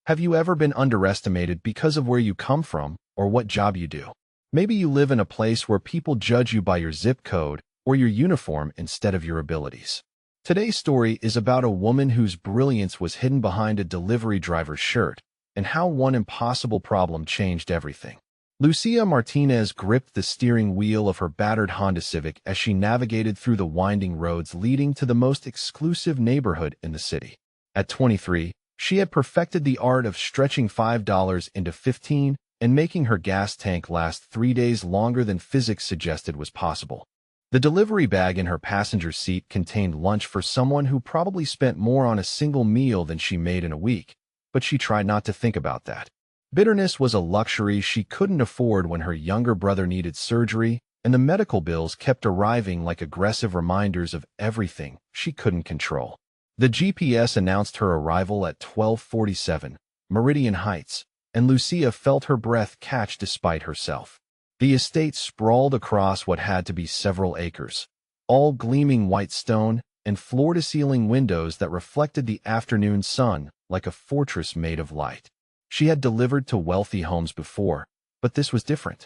Have you ever been underestimated because of where you come from or what job you do? Maybe you live in a place where people judge you by your zip code or your uniform instead of your abilities. Today's story is about a woman whose brilliance was hidden behind a delivery driver's shirt and how one impossible problem changed everything. Lucia Martinez gripped the steering wheel of her battered Honda Civic as she navigated through the winding roads leading to the most exclusive neighborhood in the city. At 23, she had perfected the art of stretching $5 into 15 and making her gas tank last 3 days longer than physics suggested was possible. The delivery bag in her passenger seat contained lunch for someone who probably spent more on a single meal than she made in a week, but she tried not to think about that. Bitterness was a luxury she couldn't afford when her younger brother needed surgery, and the medical bills kept arriving like aggressive reminders of everything she couldn't control. The GPS announced her arrival at 12:47, Meridian Heights, and Lucia felt her breath catch despite herself. The estate sprawled across what had to be several acres, all gleaming white stone and floor-to-ceiling windows that reflected the afternoon sun like a fortress made of light. She had delivered to wealthy homes before, but this was different.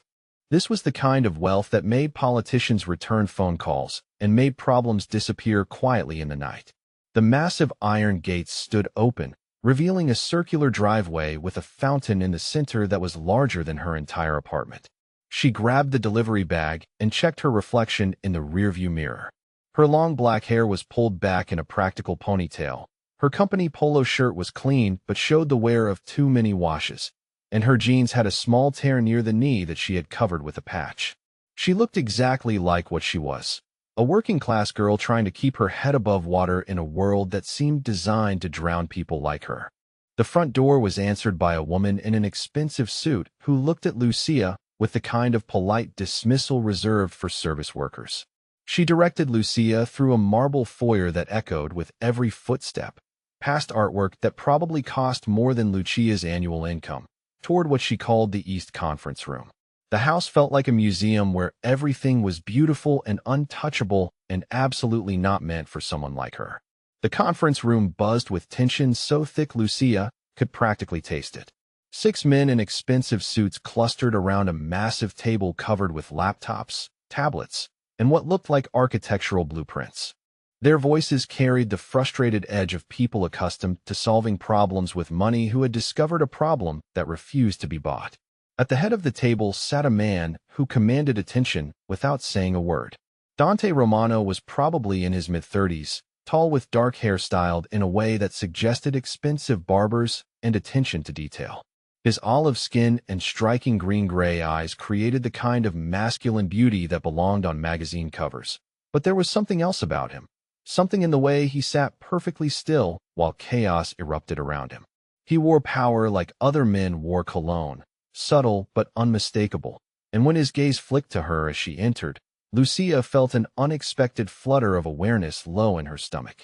This was the kind of wealth that made politicians return phone calls and made problems disappear quietly in the night. The massive iron gates stood open, revealing a circular driveway with a fountain in the center that was larger than her entire apartment. She grabbed the delivery bag and checked her reflection in the rearview mirror. Her long black hair was pulled back in a practical ponytail. Her company polo shirt was clean but showed the wear of too many washes, and her jeans had a small tear near the knee that she had covered with a patch. She looked exactly like what she was, a working-class girl trying to keep her head above water in a world that seemed designed to drown people like her. The front door was answered by a woman in an expensive suit who looked at Lucia with the kind of polite dismissal reserved for service workers. She directed Lucia through a marble foyer that echoed with every footstep, past artwork that probably cost more than Lucia's annual income, toward what she called the East Conference Room. The house felt like a museum where everything was beautiful and untouchable and absolutely not meant for someone like her. The conference room buzzed with tension so thick Lucia could practically taste it. 6 men in expensive suits clustered around a massive table covered with laptops, tablets, and what looked like architectural blueprints. Their voices carried the frustrated edge of people accustomed to solving problems with money who had discovered a problem that refused to be bought. At the head of the table sat a man who commanded attention without saying a word. Dante Romano was probably in his mid-30s, tall with dark hair styled in a way that suggested expensive barbers and attention to detail. His olive skin and striking green-gray eyes created the kind of masculine beauty that belonged on magazine covers. But there was something else about him. Something in the way he sat perfectly still while chaos erupted around him. He wore power like other men wore cologne, subtle but unmistakable, and when his gaze flicked to her as she entered, Lucia felt an unexpected flutter of awareness low in her stomach.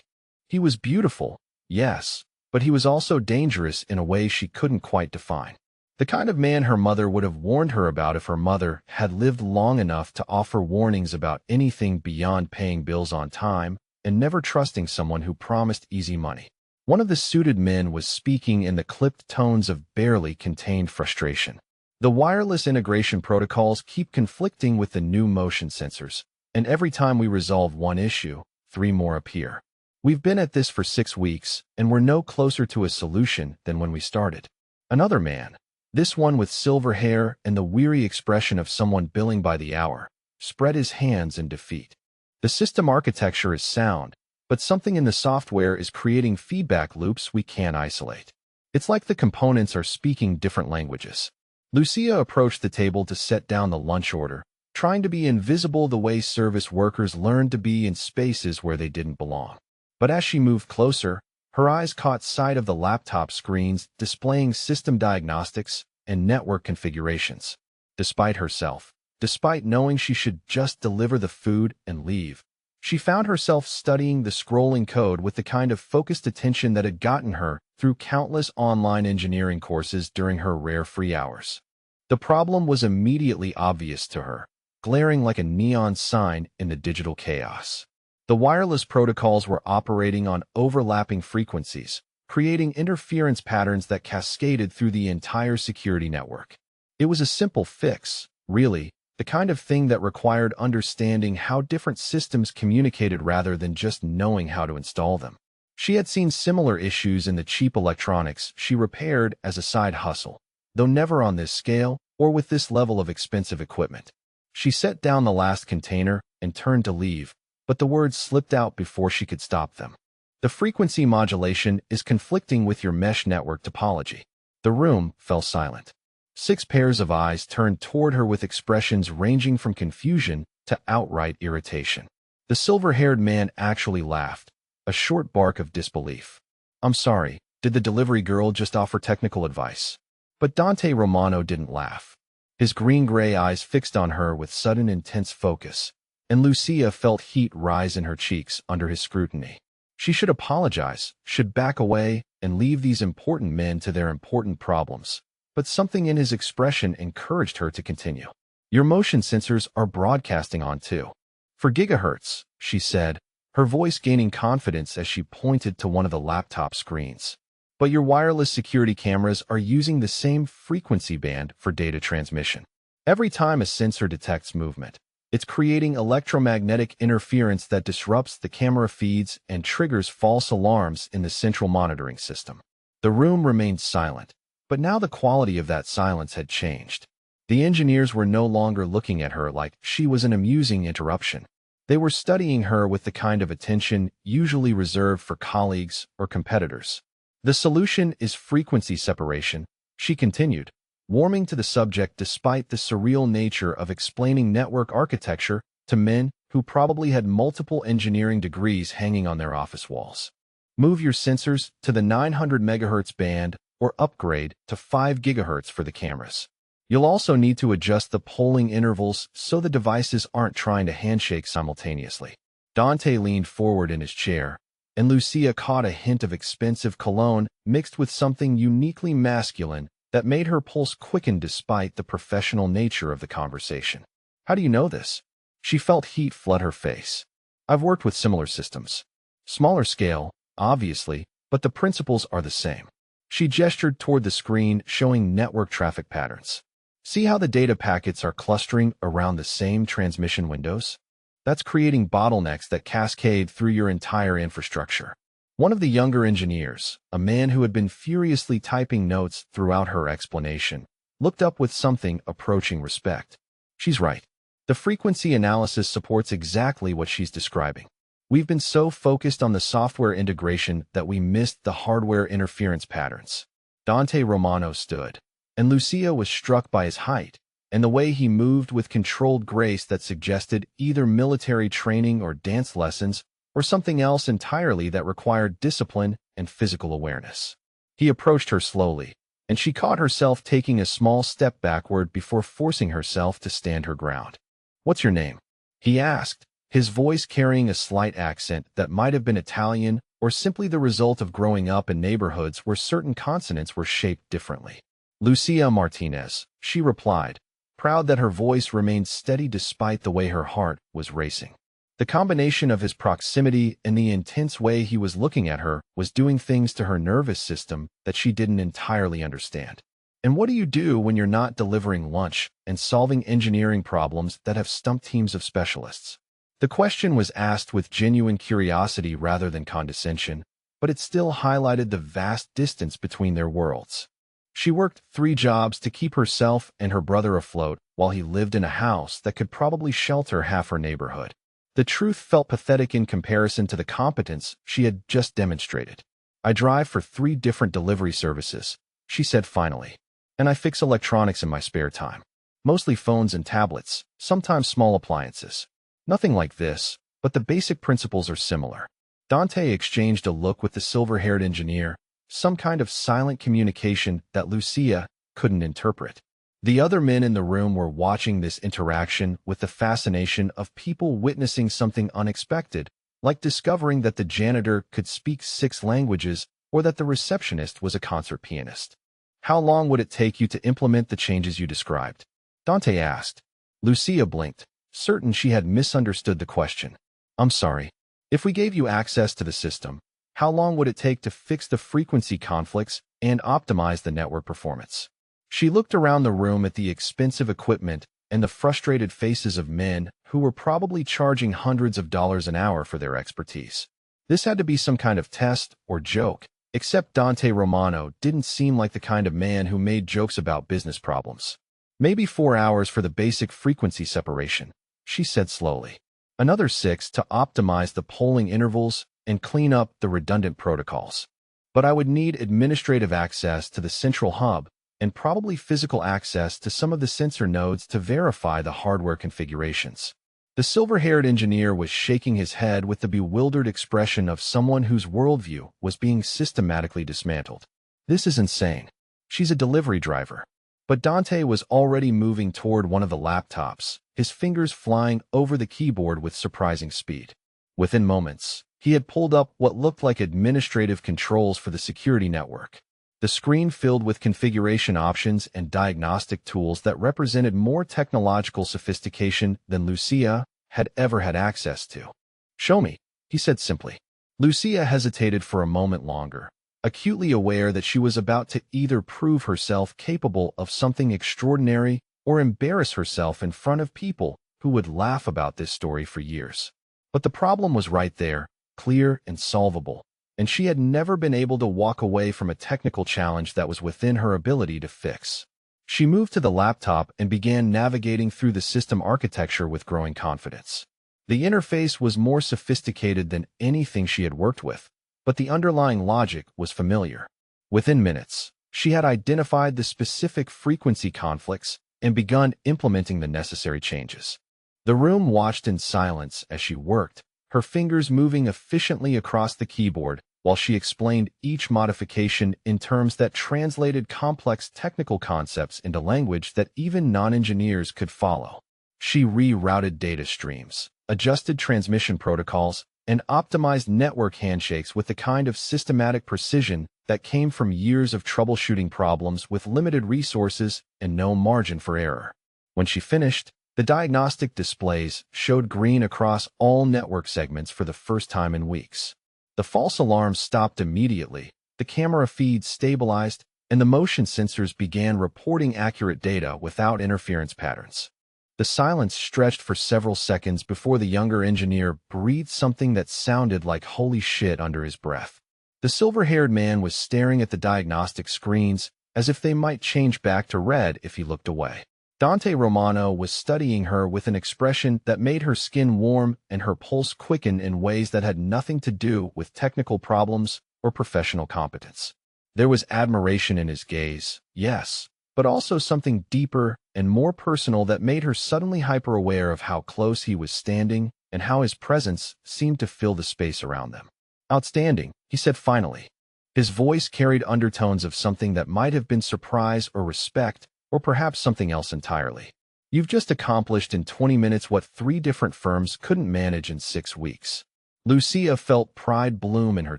He was beautiful, yes, but he was also dangerous in a way she couldn't quite define. The kind of man her mother would have warned her about if her mother had lived long enough to offer warnings about anything beyond paying bills on time and never trusting someone who promised easy money. One of the suited men was speaking in the clipped tones of barely contained frustration. The wireless integration protocols keep conflicting with the new motion sensors, and every time we resolve one issue, 3 more appear. We've been at this for 6 weeks, and we're no closer to a solution than when we started. Another man, this one with silver hair and the weary expression of someone billing by the hour, spread his hands in defeat. The system architecture is sound, but something in the software is creating feedback loops we can't isolate. It's like the components are speaking different languages. Lucia approached the table to set down the lunch order, trying to be invisible the way service workers learned to be in spaces where they didn't belong. But as she moved closer, her eyes caught sight of the laptop screens displaying system diagnostics and network configurations. Despite herself, despite knowing she should just deliver the food and leave, she found herself studying the scrolling code with the kind of focused attention that had gotten her through countless online engineering courses during her rare free hours. The problem was immediately obvious to her, glaring like a neon sign in the digital chaos. The wireless protocols were operating on overlapping frequencies, creating interference patterns that cascaded through the entire security network. It was a simple fix, really, the kind of thing that required understanding how different systems communicated rather than just knowing how to install them. She had seen similar issues in the cheap electronics she repaired as a side hustle, though never on this scale or with this level of expensive equipment. She set down the last container and turned to leave, but the words slipped out before she could stop them. The frequency modulation is conflicting with your mesh network topology. The room fell silent. 6 pairs of eyes turned toward her with expressions ranging from confusion to outright irritation. The silver-haired man actually laughed, a short bark of disbelief. "I'm sorry, did the delivery girl just offer technical advice?" But Dante Romano didn't laugh. His green-gray eyes fixed on her with sudden intense focus, and Lucia felt heat rise in her cheeks under his scrutiny. She should apologize, should back away, and leave these important men to their important problems. But something in his expression encouraged her to continue. "Your motion sensors are broadcasting on too. For gigahertz," she said, her voice gaining confidence as she pointed to one of the laptop screens. "But your wireless security cameras are using the same frequency band for data transmission. Every time a sensor detects movement, it's creating electromagnetic interference that disrupts the camera feeds and triggers false alarms in the central monitoring system." The room remained silent, but now the quality of that silence had changed. The engineers were no longer looking at her like she was an amusing interruption. They were studying her with the kind of attention usually reserved for colleagues or competitors. "The solution is frequency separation," she continued, warming to the subject despite the surreal nature of explaining network architecture to men who probably had multiple engineering degrees hanging on their office walls. "Move your sensors to the 900 MHz band or upgrade to 5 GHz for the cameras. You'll also need to adjust the polling intervals so the devices aren't trying to handshake simultaneously." Dante leaned forward in his chair, and Lucia caught a hint of expensive cologne mixed with something uniquely masculine that made her pulse quicken despite the professional nature of the conversation. "How do you know this?" She felt heat flood her face. "I've worked with similar systems. Smaller scale, obviously, but the principles are the same." She gestured toward the screen showing network traffic patterns. "See how the data packets are clustering around the same transmission windows? That's creating bottlenecks that cascade through your entire infrastructure." One of the younger engineers, a man who had been furiously typing notes throughout her explanation, looked up with something approaching respect. "She's right. The frequency analysis supports exactly what she's describing. We've been so focused on the software integration that we missed the hardware interference patterns." Dante Romano stood, and Lucia was struck by his height and the way he moved with controlled grace that suggested either military training or dance lessons or something else entirely that required discipline and physical awareness. He approached her slowly, and she caught herself taking a small step backward before forcing herself to stand her ground. "What's your name?" he asked, his voice carrying a slight accent that might have been Italian or simply the result of growing up in neighborhoods where certain consonants were shaped differently. "Lucia Martinez," she replied, proud that her voice remained steady despite the way her heart was racing. The combination of his proximity and the intense way he was looking at her was doing things to her nervous system that she didn't entirely understand. "And what do you do when you're not delivering lunch and solving engineering problems that have stumped teams of specialists?" The question was asked with genuine curiosity rather than condescension, but it still highlighted the vast distance between their worlds. She worked 3 jobs to keep herself and her brother afloat while he lived in a house that could probably shelter half her neighborhood. The truth felt pathetic in comparison to the competence she had just demonstrated. "I drive for 3 different delivery services," she said finally, "and I fix electronics in my spare time. Mostly phones and tablets, sometimes small appliances. Nothing like this, but the basic principles are similar." Dante exchanged a look with the silver-haired engineer, some kind of silent communication that Lucia couldn't interpret. The other men in the room were watching this interaction with the fascination of people witnessing something unexpected, like discovering that the janitor could speak 6 languages or that the receptionist was a concert pianist. "How long would it take you to implement the changes you described?" Dante asked. Lucia blinked, certain she had misunderstood the question. "I'm sorry. If we gave you access to the system, How long would it take to fix the frequency conflicts and optimize the network performance? She looked around the room at the expensive equipment and the frustrated faces of men who were probably charging hundreds of dollars an hour for their expertise. This had to be some kind of test or joke, except Dante Romano didn't seem like the kind of man who made jokes about business problems. Maybe 4 hours for the basic frequency separation, she said slowly. Another 6 to optimize the polling intervals and clean up the redundant protocols. But I would need administrative access to the central hub and probably physical access to some of the sensor nodes to verify the hardware configurations. The silver-haired engineer was shaking his head with the bewildered expression of someone whose worldview was being systematically dismantled. This is insane. She's a delivery driver. But Dante was already moving toward one of the laptops, his fingers flying over the keyboard with surprising speed. Within moments, he had pulled up what looked like administrative controls for the security network. The screen filled with configuration options and diagnostic tools that represented more technological sophistication than Lucia had ever had access to. "Show me," he said simply. Lucia hesitated for a moment longer, acutely aware that she was about to either prove herself capable of something extraordinary or embarrass herself in front of people who would laugh about this story for years. But the problem was right there, clear and solvable, and she had never been able to walk away from a technical challenge that was within her ability to fix. She moved to the laptop and began navigating through the system architecture with growing confidence. The interface was more sophisticated than anything she had worked with, but the underlying logic was familiar. Within minutes, she had identified the specific frequency conflicts and begun implementing the necessary changes. The room watched in silence as she worked, her fingers moving efficiently across the keyboard while she explained each modification in terms that translated complex technical concepts into language that even non-engineers could follow. She rerouted data streams, adjusted transmission protocols, and optimized network handshakes with the kind of systematic precision that came from years of troubleshooting problems with limited resources and no margin for error. When she finished, the diagnostic displays showed green across all network segments for the first time in weeks. The false alarms stopped immediately, the camera feeds stabilized, and the motion sensors began reporting accurate data without interference patterns. The silence stretched for several seconds before the younger engineer breathed something that sounded like "holy shit" under his breath. The silver-haired man was staring at the diagnostic screens as if they might change back to red if he looked away. Dante Romano was studying her with an expression that made her skin warm and her pulse quicken in ways that had nothing to do with technical problems or professional competence. There was admiration in his gaze, yes, but also something deeper and more personal that made her suddenly hyper-aware of how close he was standing and how his presence seemed to fill the space around them. "Outstanding," he said finally. His voice carried undertones of something that might have been surprise or respect, or perhaps something else entirely. "You've just accomplished in 20 minutes what 3 different firms couldn't manage in 6 weeks. Lucia felt pride bloom in her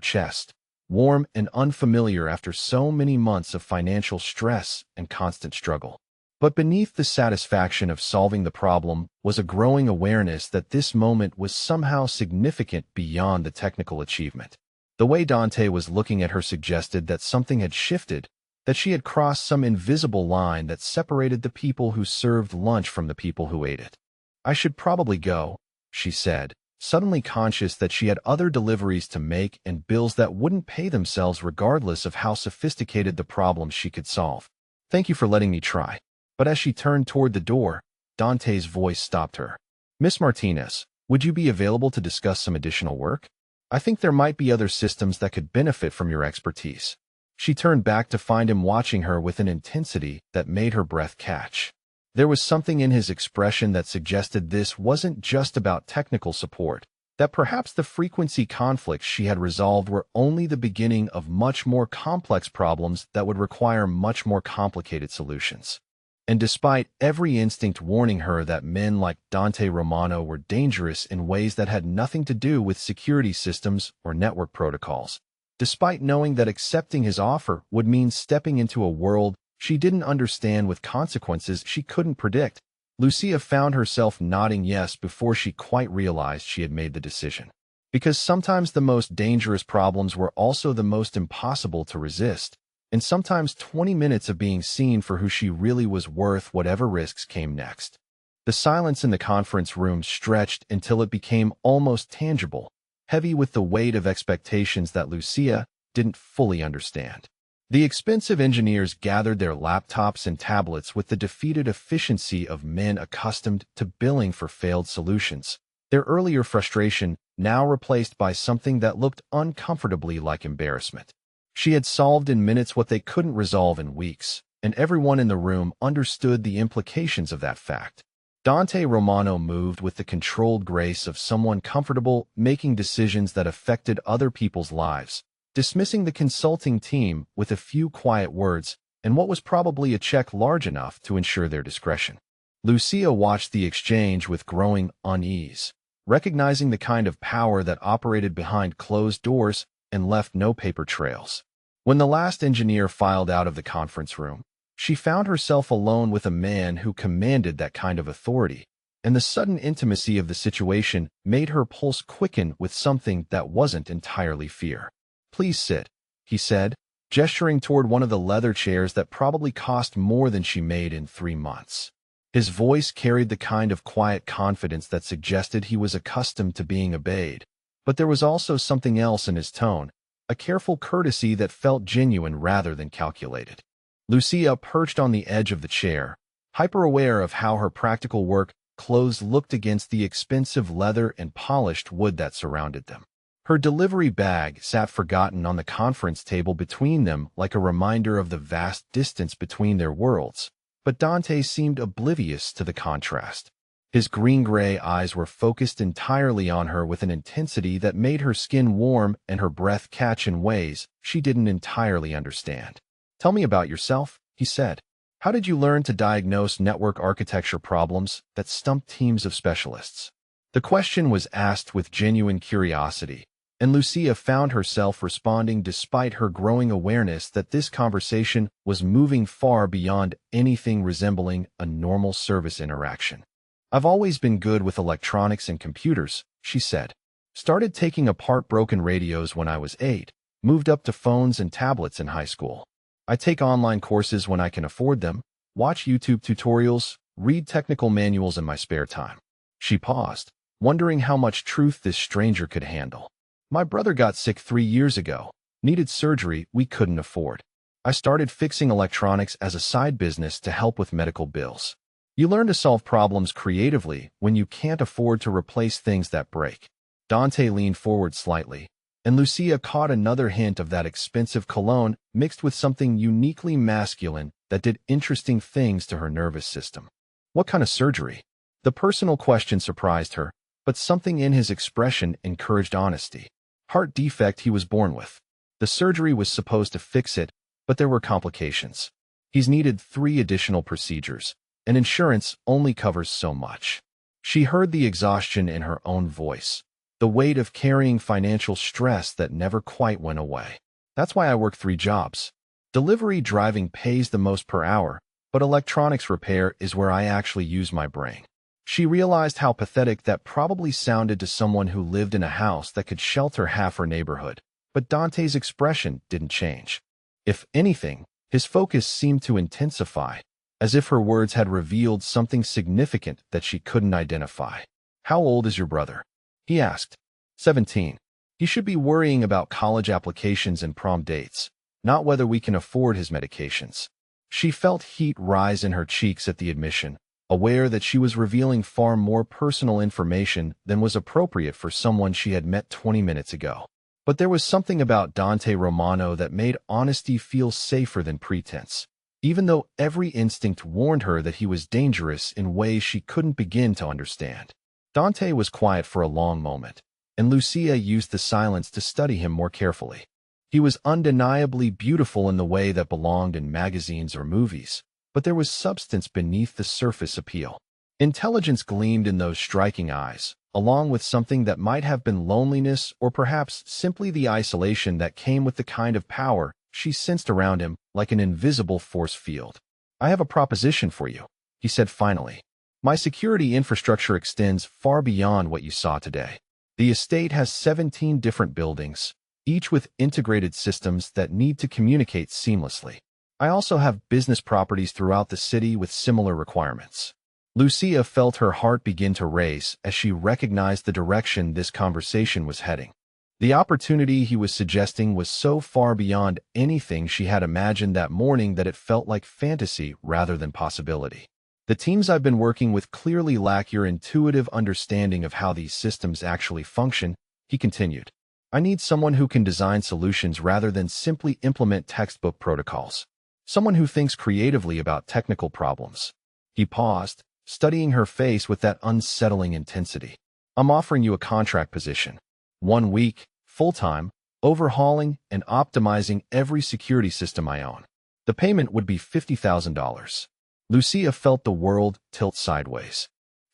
chest, warm and unfamiliar after so many months of financial stress and constant struggle. But beneath the satisfaction of solving the problem was a growing awareness that this moment was somehow significant beyond the technical achievement. The way Dante was looking at her suggested that something had shifted, that she had crossed some invisible line that separated the people who served lunch from the people who ate it. "I should probably go," she said, suddenly conscious that she had other deliveries to make and bills that wouldn't pay themselves regardless of how sophisticated the problems she could solve. "Thank you for letting me try." But as she turned toward the door, Dante's voice stopped her. "Miss Martinez, would you be available to discuss some additional work? I think there might be other systems that could benefit from your expertise." She turned back to find him watching her with an intensity that made her breath catch. There was something in his expression that suggested this wasn't just about technical support, that perhaps the frequency conflicts she had resolved were only the beginning of much more complex problems that would require much more complicated solutions. And despite every instinct warning her that men like Dante Romano were dangerous in ways that had nothing to do with security systems or network protocols, despite knowing that accepting his offer would mean stepping into a world she didn't understand with consequences she couldn't predict, Lucia found herself nodding yes before she quite realized she had made the decision. Because sometimes the most dangerous problems were also the most impossible to resist, and sometimes 20 minutes of being seen for who she really was worth whatever risks came next. The silence in the conference room stretched until it became almost tangible, heavy with the weight of expectations that Lucia didn't fully understand. The expensive engineers gathered their laptops and tablets with the defeated efficiency of men accustomed to billing for failed solutions, their earlier frustration now replaced by something that looked uncomfortably like embarrassment. She had solved in minutes what they couldn't resolve in weeks, and everyone in the room understood the implications of that fact. Dante Romano moved with the controlled grace of someone comfortable making decisions that affected other people's lives, dismissing the consulting team with a few quiet words and what was probably a check large enough to ensure their discretion. Lucia watched the exchange with growing unease, recognizing the kind of power that operated behind closed doors and left no paper trails. When the last engineer filed out of the conference room, she found herself alone with a man who commanded that kind of authority, and the sudden intimacy of the situation made her pulse quicken with something that wasn't entirely fear. "Please sit," he said, gesturing toward one of the leather chairs that probably cost more than she made in 3 months. His voice carried the kind of quiet confidence that suggested he was accustomed to being obeyed, but there was also something else in his tone, a careful courtesy that felt genuine rather than calculated. Lucia perched on the edge of the chair, hyper-aware of how her practical work clothes looked against the expensive leather and polished wood that surrounded them. Her delivery bag sat forgotten on the conference table between them like a reminder of the vast distance between their worlds, but Dante seemed oblivious to the contrast. His green-gray eyes were focused entirely on her with an intensity that made her skin warm and her breath catch in ways she didn't entirely understand. "Tell me about yourself," he said. "How did you learn to diagnose network architecture problems that stumped teams of specialists?" The question was asked with genuine curiosity, and Lucia found herself responding despite her growing awareness that this conversation was moving far beyond anything resembling a normal service interaction. "I've always been good with electronics and computers," she said. "Started taking apart broken radios when I was 8, moved up to phones and tablets in high school. I take online courses when I can afford them, watch YouTube tutorials, read technical manuals in my spare time." She paused, wondering how much truth this stranger could handle. "My brother got sick 3 years ago, needed surgery we couldn't afford. I started fixing electronics as a side business to help with medical bills." You learn to solve problems creatively when you can't afford to replace things that break. Dante leaned forward slightly, and Lucia caught another hint of that expensive cologne mixed with something uniquely masculine that did interesting things to her nervous system. "What kind of surgery?" The personal question surprised her, but something in his expression encouraged honesty. "Heart defect he was born with. The surgery was supposed to fix it, but there were complications. He's needed 3 additional procedures, and insurance only covers so much." She heard the exhaustion in her own voice, the weight of carrying financial stress that never quite went away. "That's why I work 3 jobs. Delivery driving pays the most per hour, but electronics repair is where I actually use my brain." She realized how pathetic that probably sounded to someone who lived in a house that could shelter half her neighborhood, but Dante's expression didn't change. If anything, his focus seemed to intensify, as if her words had revealed something significant that she couldn't identify. "How old is your brother?" he asked. 17. "He should be worrying about college applications and prom dates, not whether we can afford his medications." She felt heat rise in her cheeks at the admission, aware that she was revealing far more personal information than was appropriate for someone she had met 20 minutes ago. But there was something about Dante Romano that made honesty feel safer than pretense, even though every instinct warned her that he was dangerous in ways she couldn't begin to understand. Dante was quiet for a long moment, and Lucia used the silence to study him more carefully. He was undeniably beautiful in the way that belonged in magazines or movies, but there was substance beneath the surface appeal. Intelligence gleamed in those striking eyes, along with something that might have been loneliness or perhaps simply the isolation that came with the kind of power she sensed around him like an invisible force field. "I have a proposition for you," he said finally. "My security infrastructure extends far beyond what you saw today. The estate has 17 different buildings, each with integrated systems that need to communicate seamlessly. I also have business properties throughout the city with similar requirements. Lucia felt her heart begin to race as she recognized the direction this conversation was heading. The opportunity he was suggesting was so far beyond anything she had imagined that morning that it felt like fantasy rather than possibility. The teams I've been working with clearly lack your intuitive understanding of how these systems actually function, he continued. I need someone who can design solutions rather than simply implement textbook protocols. Someone who thinks creatively about technical problems. He paused, studying her face with that unsettling intensity. I'm offering you a contract position. 1 week, full-time, overhauling and optimizing every security system I own. The payment would be $50,000. Lucia felt the world tilt sideways.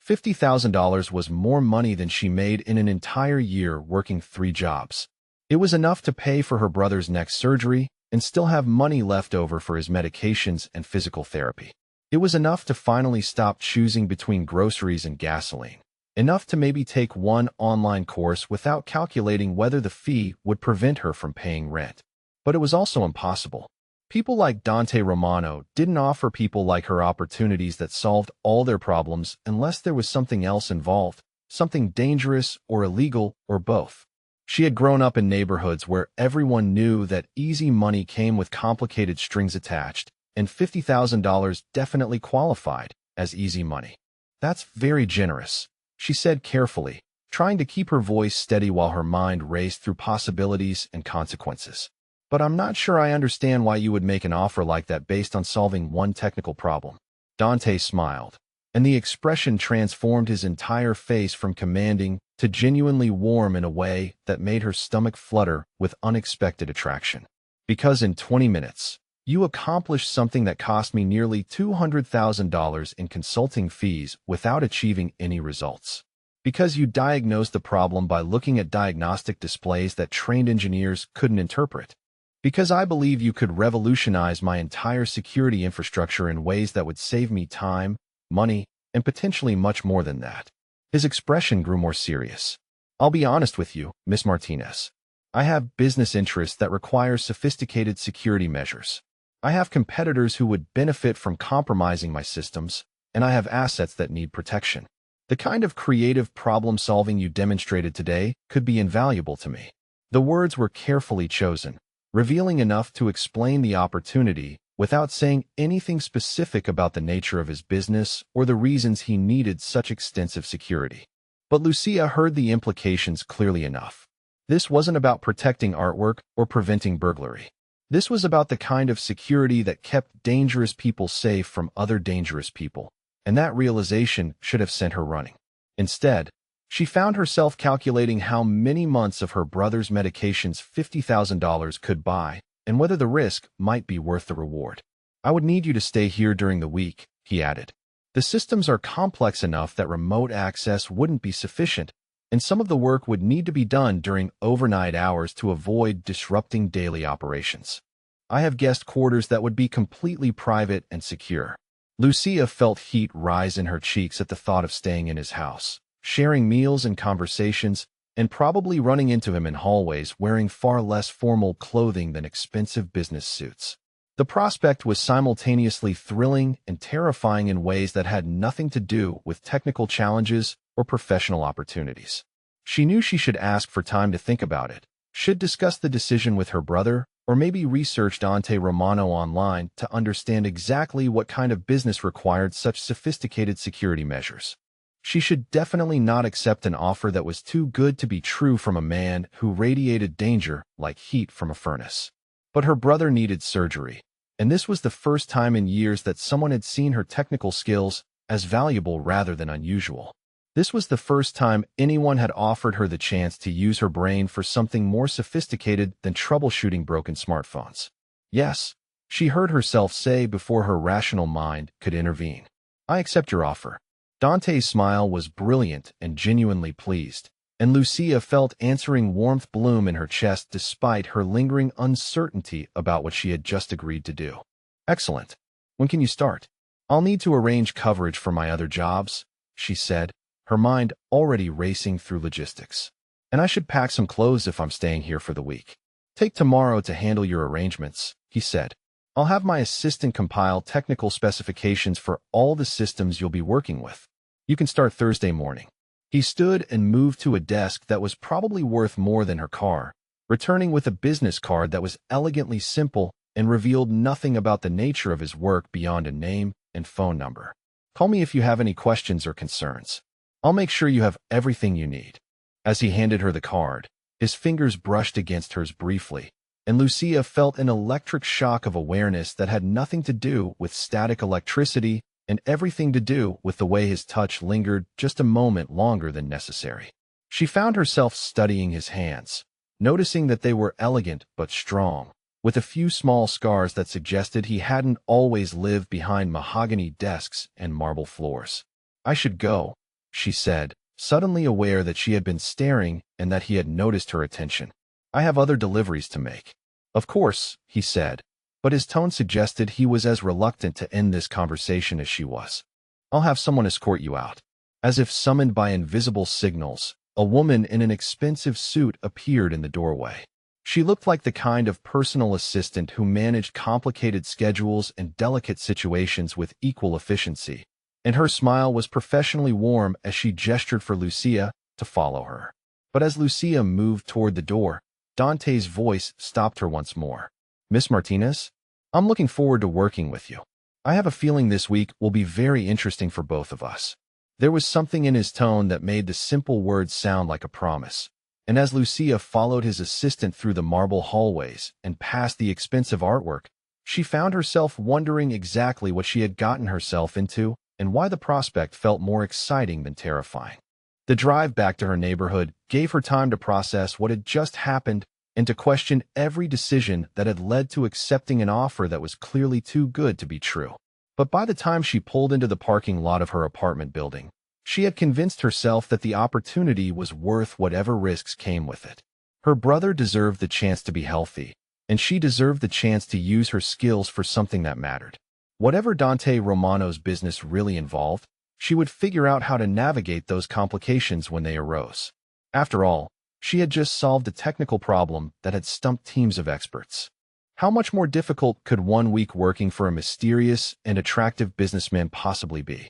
$50,000 was more money than she made in an entire year working 3 jobs. It was enough to pay for her brother's neck surgery and still have money left over for his medications and physical therapy. It was enough to finally stop choosing between groceries and gasoline. Enough to maybe take 1 online course without calculating whether the fee would prevent her from paying rent. But it was also impossible. People like Dante Romano didn't offer people like her opportunities that solved all their problems unless there was something else involved, something dangerous or illegal or both. She had grown up in neighborhoods where everyone knew that easy money came with complicated strings attached, and $50,000 definitely qualified as easy money. That's very generous, she said carefully, trying to keep her voice steady while her mind raced through possibilities and consequences. But I'm not sure I understand why you would make an offer like that based on solving 1 technical problem. Dante smiled, and the expression transformed his entire face from commanding to genuinely warm in a way that made her stomach flutter with unexpected attraction. Because in 20 minutes, you accomplished something that cost me nearly $200,000 in consulting fees without achieving any results. Because you diagnosed the problem by looking at diagnostic displays that trained engineers couldn't interpret. Because I believe you could revolutionize my entire security infrastructure in ways that would save me time, money, and potentially much more than that. His expression grew more serious. I'll be honest with you, Miss Martinez. I have business interests that require sophisticated security measures. I have competitors who would benefit from compromising my systems, and I have assets that need protection. The kind of creative problem-solving you demonstrated today could be invaluable to me. The words were carefully chosen, revealing enough to explain the opportunity without saying anything specific about the nature of his business or the reasons he needed such extensive security. But Lucia heard the implications clearly enough. This wasn't about protecting artwork or preventing burglary. This was about the kind of security that kept dangerous people safe from other dangerous people, and that realization should have sent her running. Instead, she found herself calculating how many months of her brother's medications $50,000 could buy and whether the risk might be worth the reward. I would need you to stay here during the week, he added. The systems are complex enough that remote access wouldn't be sufficient, and some of the work would need to be done during overnight hours to avoid disrupting daily operations. I have guest quarters that would be completely private and secure. Lucia felt heat rise in her cheeks at the thought of staying in his house, sharing meals and conversations, and probably running into him in hallways wearing far less formal clothing than expensive business suits. The prospect was simultaneously thrilling and terrifying in ways that had nothing to do with technical challenges or professional opportunities. She knew she should ask for time to think about it, should discuss the decision with her brother, or maybe research Dante Romano online to understand exactly what kind of business required such sophisticated security measures. She should definitely not accept an offer that was too good to be true from a man who radiated danger like heat from a furnace. But her brother needed surgery, and this was the first time in years that someone had seen her technical skills as valuable rather than unusual. This was the first time anyone had offered her the chance to use her brain for something more sophisticated than troubleshooting broken smartphones. Yes, she heard herself say before her rational mind could intervene. I accept your offer. Dante's smile was brilliant and genuinely pleased, and Lucia felt answering warmth bloom in her chest despite her lingering uncertainty about what she had just agreed to do. Excellent. When can you start? I'll need to arrange coverage for my other jobs, she said, her mind already racing through logistics. and I should pack some clothes if I'm staying here for the week. Take tomorrow to handle your arrangements, he said. I'll have my assistant compile technical specifications for all the systems you'll be working with. You can start Thursday morning. He stood and moved to a desk that was probably worth more than her car, returning with a business card that was elegantly simple and revealed nothing about the nature of his work beyond a name and phone number. Call me if you have any questions or concerns. I'll make sure you have everything you need. As he handed her the card, his fingers brushed against hers briefly, and Lucia felt an electric shock of awareness that had nothing to do with static electricity and everything to do with the way his touch lingered just a moment longer than necessary. She found herself studying his hands, noticing that they were elegant but strong, with a few small scars that suggested he hadn't always lived behind mahogany desks and marble floors. I should go, she said, suddenly aware that she had been staring and that he had noticed her attention. I have other deliveries to make. Of course, he said, but his tone suggested he was as reluctant to end this conversation as she was. I'll have someone escort you out. As if summoned by invisible signals, a woman in an expensive suit appeared in the doorway. She looked like the kind of personal assistant who managed complicated schedules and delicate situations with equal efficiency, and her smile was professionally warm as she gestured for Lucia to follow her. But as Lucia moved toward the door, Dante's voice stopped her once more. Miss Martinez, I'm looking forward to working with you. I have a feeling this week will be very interesting for both of us. There was something in his tone that made the simple words sound like a promise. And as Lucia followed his assistant through the marble hallways and past the expensive artwork, she found herself wondering exactly what she had gotten herself into and why the prospect felt more exciting than terrifying. The drive back to her neighborhood gave her time to process what had just happened and to question every decision that had led to accepting an offer that was clearly too good to be true. But by the time she pulled into the parking lot of her apartment building, she had convinced herself that the opportunity was worth whatever risks came with it. Her brother deserved the chance to be healthy, and she deserved the chance to use her skills for something that mattered. Whatever Dante Romano's business really involved, she would figure out how to navigate those complications when they arose. After all, she had just solved a technical problem that had stumped teams of experts. How much more difficult could 1 week working for a mysterious and attractive businessman possibly be?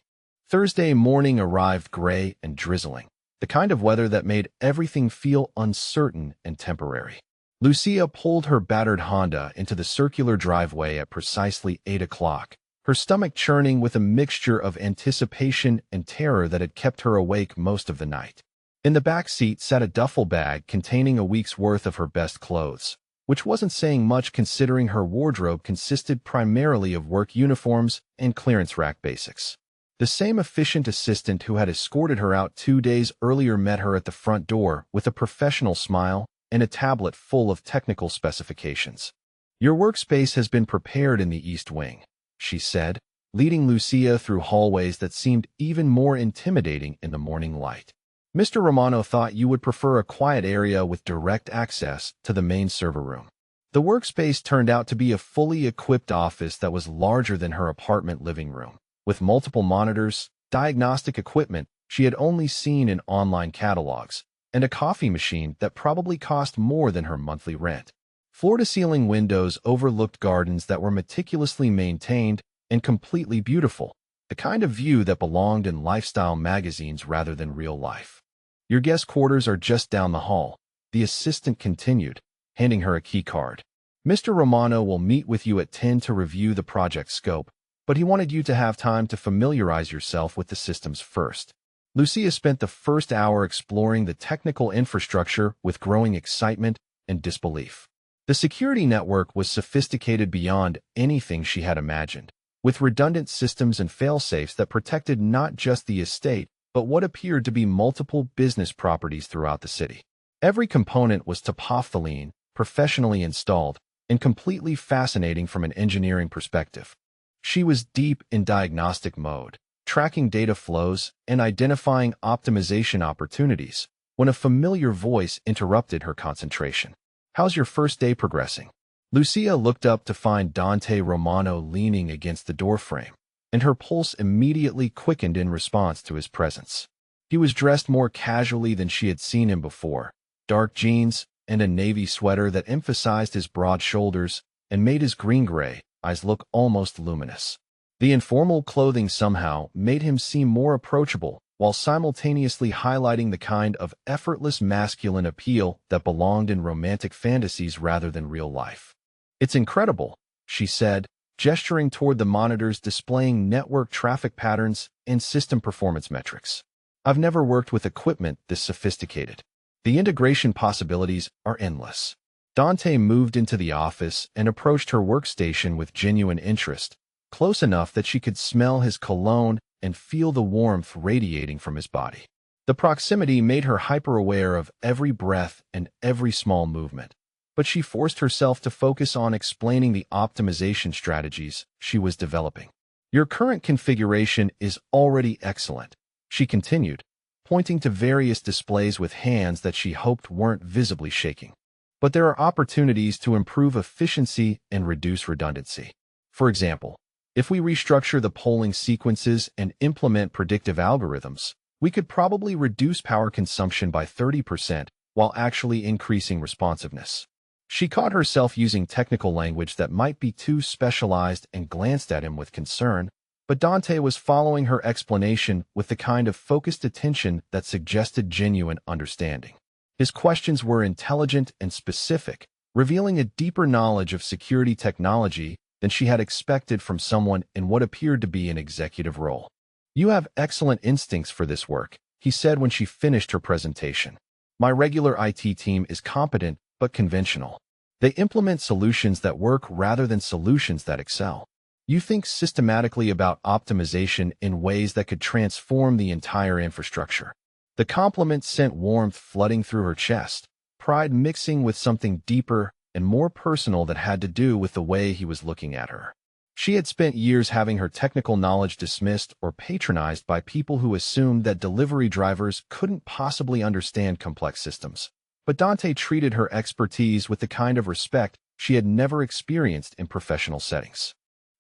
Thursday morning arrived gray and drizzling, the kind of weather that made everything feel uncertain and temporary. Lucia pulled her battered Honda into the circular driveway at precisely 8 o'clock, her stomach churning with a mixture of anticipation and terror that had kept her awake most of the night. In the back seat sat a duffel bag containing a week's worth of her best clothes, which wasn't saying much considering her wardrobe consisted primarily of work uniforms and clearance rack basics. The same efficient assistant who had escorted her out 2 days earlier met her at the front door with a professional smile and a tablet full of technical specifications. Your workspace has been prepared in the East Wing, she said, leading Lucia through hallways that seemed even more intimidating in the morning light. Mr. Romano thought you would prefer a quiet area with direct access to the main server room. The workspace turned out to be a fully equipped office that was larger than her apartment living room, with multiple monitors, diagnostic equipment she had only seen in online catalogs, and a coffee machine that probably cost more than her monthly rent. Floor-to-ceiling windows overlooked gardens that were meticulously maintained and completely beautiful, the kind of view that belonged in lifestyle magazines rather than real life. Your guest quarters are just down the hall, the assistant continued, handing her a key card. Mr. Romano will meet with you at 10 to review the project scope, but he wanted you to have time to familiarize yourself with the systems first. Lucia spent the first hour exploring the technical infrastructure with growing excitement and disbelief. The security network was sophisticated beyond anything she had imagined, with redundant systems and fail-safes that protected not just the estate, but what appeared to be multiple business properties throughout the city. Every component was topophthalene, professionally installed, and completely fascinating from an engineering perspective. She was deep in diagnostic mode, tracking data flows and identifying optimization opportunities, when a familiar voice interrupted her concentration. How's your first day progressing? Lucia looked up to find Dante Romano leaning against the doorframe, and her pulse immediately quickened in response to his presence. He was dressed more casually than she had seen him before, dark jeans, and a navy sweater that emphasized his broad shoulders and made his green-gray eyes look almost luminous. The informal clothing somehow made him seem more approachable, while simultaneously highlighting the kind of effortless masculine appeal that belonged in romantic fantasies rather than real life. "It's incredible," she said, gesturing toward the monitors displaying network traffic patterns and system performance metrics. "I've never worked with equipment this sophisticated. The integration possibilities are endless." Dante moved into the office and approached her workstation with genuine interest, close enough that she could smell his cologne and feel the warmth radiating from his body. The proximity made her hyper-aware of every breath and every small movement, but she forced herself to focus on explaining the optimization strategies she was developing. "Your current configuration is already excellent," she continued, pointing to various displays with hands that she hoped weren't visibly shaking. "But there are opportunities to improve efficiency and reduce redundancy. For example, if we restructure the polling sequences and implement predictive algorithms, we could probably reduce power consumption by 30% while actually increasing responsiveness." She caught herself using technical language that might be too specialized and glanced at him with concern, but Dante was following her explanation with the kind of focused attention that suggested genuine understanding. His questions were intelligent and specific, revealing a deeper knowledge of security technology than she had expected from someone in what appeared to be an executive role. "You have excellent instincts for this work," he said when she finished her presentation. "My regular IT team is competent but conventional. They implement solutions that work rather than solutions that excel. You think systematically about optimization in ways that could transform the entire infrastructure." The compliment sent warmth flooding through her chest, pride mixing with something deeper and more personal that had to do with the way he was looking at her. She had spent years having her technical knowledge dismissed or patronized by people who assumed that delivery drivers couldn't possibly understand complex systems. But Dante treated her expertise with the kind of respect she had never experienced in professional settings.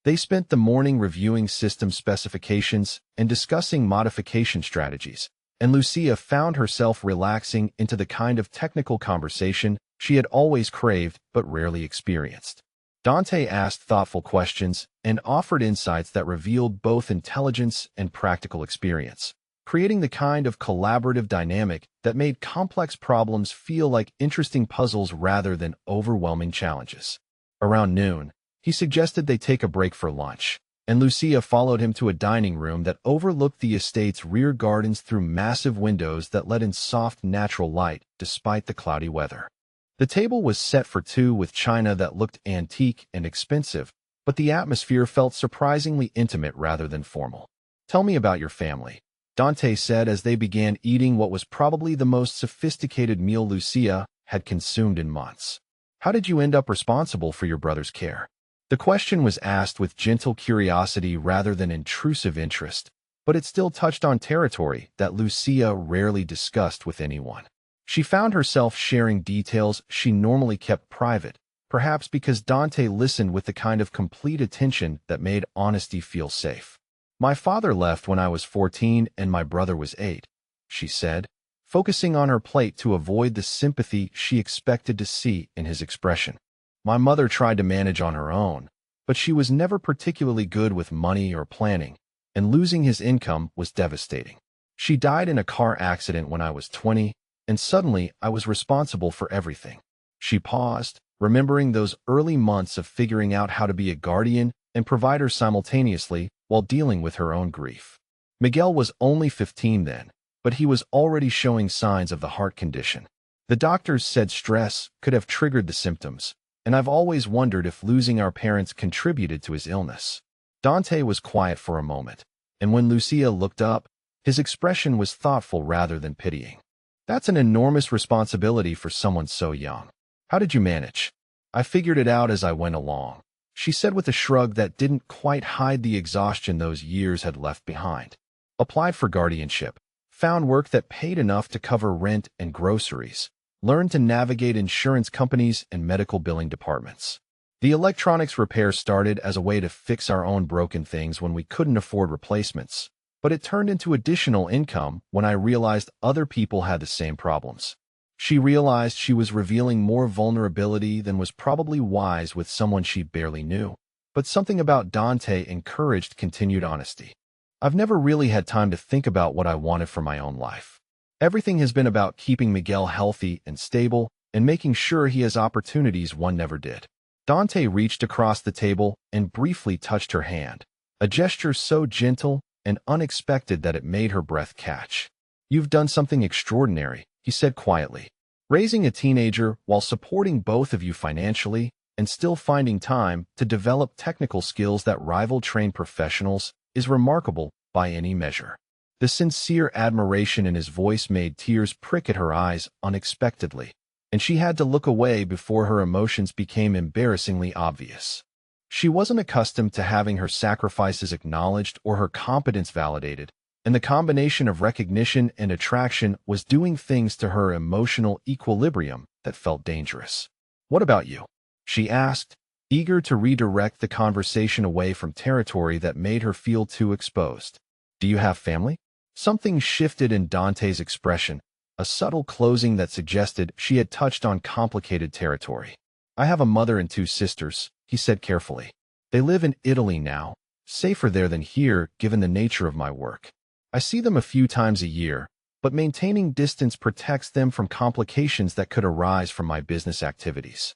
They spent the morning reviewing system specifications and discussing modification strategies, and Lucia found herself relaxing into the kind of technical conversation she had always craved but rarely experienced. Dante asked thoughtful questions and offered insights that revealed both intelligence and practical experience, creating the kind of collaborative dynamic that made complex problems feel like interesting puzzles rather than overwhelming challenges. Around noon, he suggested they take a break for lunch, and Lucia followed him to a dining room that overlooked the estate's rear gardens through massive windows that let in soft natural light despite the cloudy weather. The table was set for two with china that looked antique and expensive, but the atmosphere felt surprisingly intimate rather than formal. "Tell me about your family," Dante said as they began eating what was probably the most sophisticated meal Lucia had consumed in months. "How did you end up responsible for your brother's care?" The question was asked with gentle curiosity rather than intrusive interest, but it still touched on territory that Lucia rarely discussed with anyone. She found herself sharing details she normally kept private, perhaps because Dante listened with the kind of complete attention that made honesty feel safe. "My father left when I was 14 and my brother was 8, she said, focusing on her plate to avoid the sympathy she expected to see in his expression. "My mother tried to manage on her own, but she was never particularly good with money or planning, and losing his income was devastating. She died in a car accident when I was 20, and suddenly I was responsible for everything." She paused, remembering those early months of figuring out how to be a guardian and provider simultaneously while dealing with her own grief. Miguel was only 15 then, but he was already showing signs of the heart condition. The doctors said stress could have triggered the symptoms, and I've always wondered if losing our parents contributed to his illness. Dante was quiet for a moment, and when Lucia looked up, his expression was thoughtful rather than pitying. "That's an enormous responsibility for someone so young. How did you manage?" "I figured it out as I went along," she said with a shrug that didn't quite hide the exhaustion those years had left behind. "Applied for guardianship, found work that paid enough to cover rent and groceries, learned to navigate insurance companies and medical billing departments. The electronics repair started as a way to fix our own broken things when we couldn't afford replacements, but it turned into additional income when I realized other people had the same problems. She realized she was revealing more vulnerability than was probably wise with someone she barely knew. But something about Dante encouraged continued honesty. I've never really had time to think about what I wanted for my own life. Everything has been about keeping Miguel healthy and stable and making sure he has opportunities one never did. Dante reached across the table and briefly touched her hand, a gesture so gentle and unexpected that it made her breath catch. You've done something extraordinary, he said quietly. Raising a teenager while supporting both of you financially and still finding time to develop technical skills that rival trained professionals is remarkable by any measure. The sincere admiration in his voice made tears prick at her eyes unexpectedly, and she had to look away before her emotions became embarrassingly obvious. She wasn't accustomed to having her sacrifices acknowledged or her competence validated, and the combination of recognition and attraction was doing things to her emotional equilibrium that felt dangerous. What about you? She asked, eager to redirect the conversation away from territory that made her feel too exposed. Do you have family? Something shifted in Dante's expression, a subtle closing that suggested she had touched on complicated territory. I have a mother and 2 sisters, he said carefully. They live in Italy now, safer there than here given the nature of my work. I see them a few times a year, but maintaining distance protects them from complications that could arise from my business activities.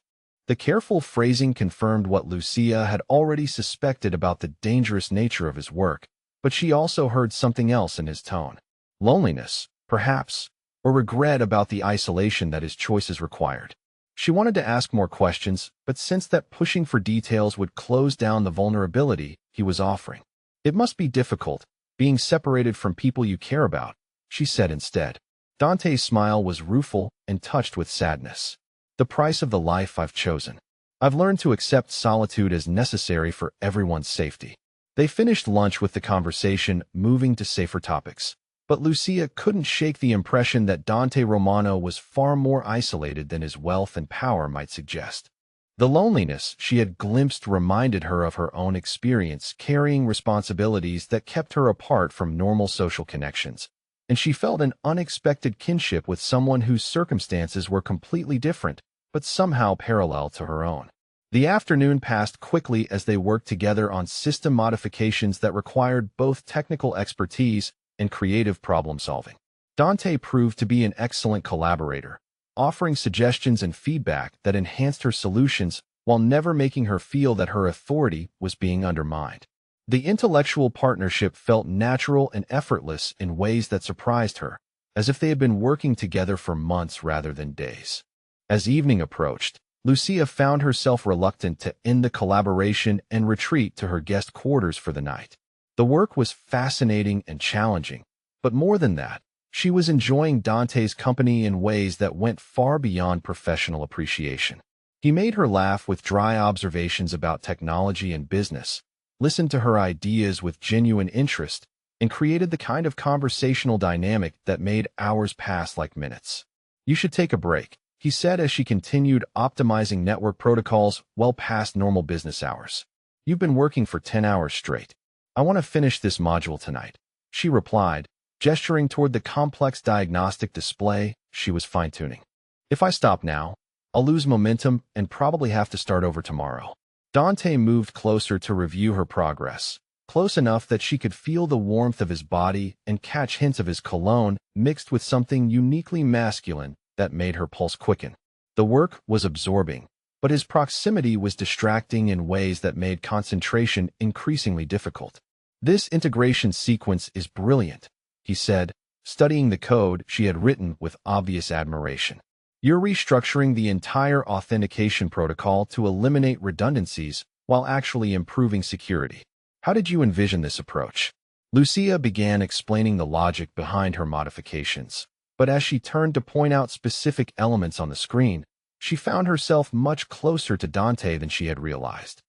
The careful phrasing confirmed what Lucia had already suspected about the dangerous nature of his work, but she also heard something else in his tone. Loneliness, perhaps, or regret about the isolation that his choices required. She wanted to ask more questions, but sensed that pushing for details would close down the vulnerability he was offering. It must be difficult, being separated from people you care about, she said instead. Dante's smile was rueful and touched with sadness. The price of the life I've chosen. I've learned to accept solitude as necessary for everyone's safety. They finished lunch with the conversation moving to safer topics. But Lucia couldn't shake the impression that Dante Romano was far more isolated than his wealth and power might suggest. The loneliness she had glimpsed reminded her of her own experience carrying responsibilities that kept her apart from normal social connections, and she felt an unexpected kinship with someone whose circumstances were completely different, but somehow parallel to her own. The afternoon passed quickly as they worked together on system modifications that required both technical expertise and creative problem-solving. Dante proved to be an excellent collaborator, offering suggestions and feedback that enhanced her solutions while never making her feel that her authority was being undermined. The intellectual partnership felt natural and effortless in ways that surprised her, as if they had been working together for months rather than days. As evening approached, Lucia found herself reluctant to end the collaboration and retreat to her guest quarters for the night. The work was fascinating and challenging, but more than that, she was enjoying Dante's company in ways that went far beyond professional appreciation. He made her laugh with dry observations about technology and business, listened to her ideas with genuine interest, and created the kind of conversational dynamic that made hours pass like minutes. You should take a break, he said as she continued optimizing network protocols well past normal business hours. You've been working for 10 hours straight. I want to finish this module tonight, she replied, gesturing toward the complex diagnostic display she was fine-tuning. If I stop now, I'll lose momentum and probably have to start over tomorrow. Dante moved closer to review her progress, close enough that she could feel the warmth of his body and catch hints of his cologne mixed with something uniquely masculine that made her pulse quicken. The work was absorbing, but his proximity was distracting in ways that made concentration increasingly difficult. This integration sequence is brilliant, he said, studying the code she had written with obvious admiration. You're restructuring the entire authentication protocol to eliminate redundancies while actually improving security. How did you envision this approach? Lucia began explaining the logic behind her modifications, but as she turned to point out specific elements on the screen, she found herself much closer to Dante than she had realized.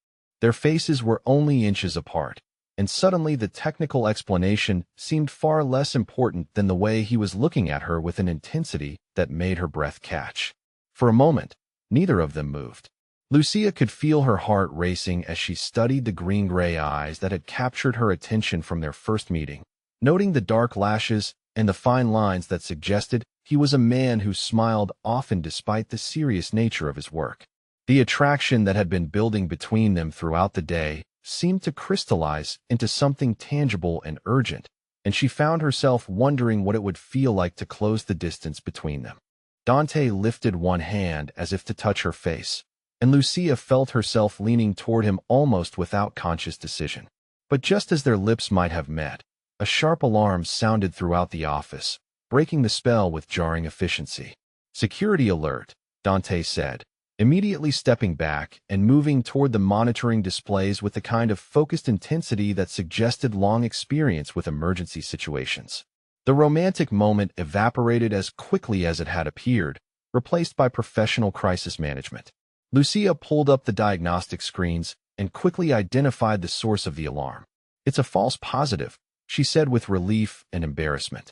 Their faces were only inches apart, and suddenly the technical explanation seemed far less important than the way he was looking at her with an intensity that made her breath catch. For a moment, neither of them moved. Lucia could feel her heart racing as she studied the green-gray eyes that had captured her attention from their first meeting, noting the dark lashes and the fine lines that suggested he was a man who smiled often despite the serious nature of his work. The attraction that had been building between them throughout the day seemed to crystallize into something tangible and urgent, and she found herself wondering what it would feel like to close the distance between them. Dante lifted one hand as if to touch her face, and Lucia felt herself leaning toward him almost without conscious decision. But just as their lips might have met, a sharp alarm sounded throughout the office, breaking the spell with jarring efficiency. "Security alert," Dante said, immediately stepping back and moving toward the monitoring displays with the kind of focused intensity that suggested long experience with emergency situations. The romantic moment evaporated as quickly as it had appeared, replaced by professional crisis management. Lucia pulled up the diagnostic screens and quickly identified the source of the alarm. "It's a false positive," she said with relief and embarrassment.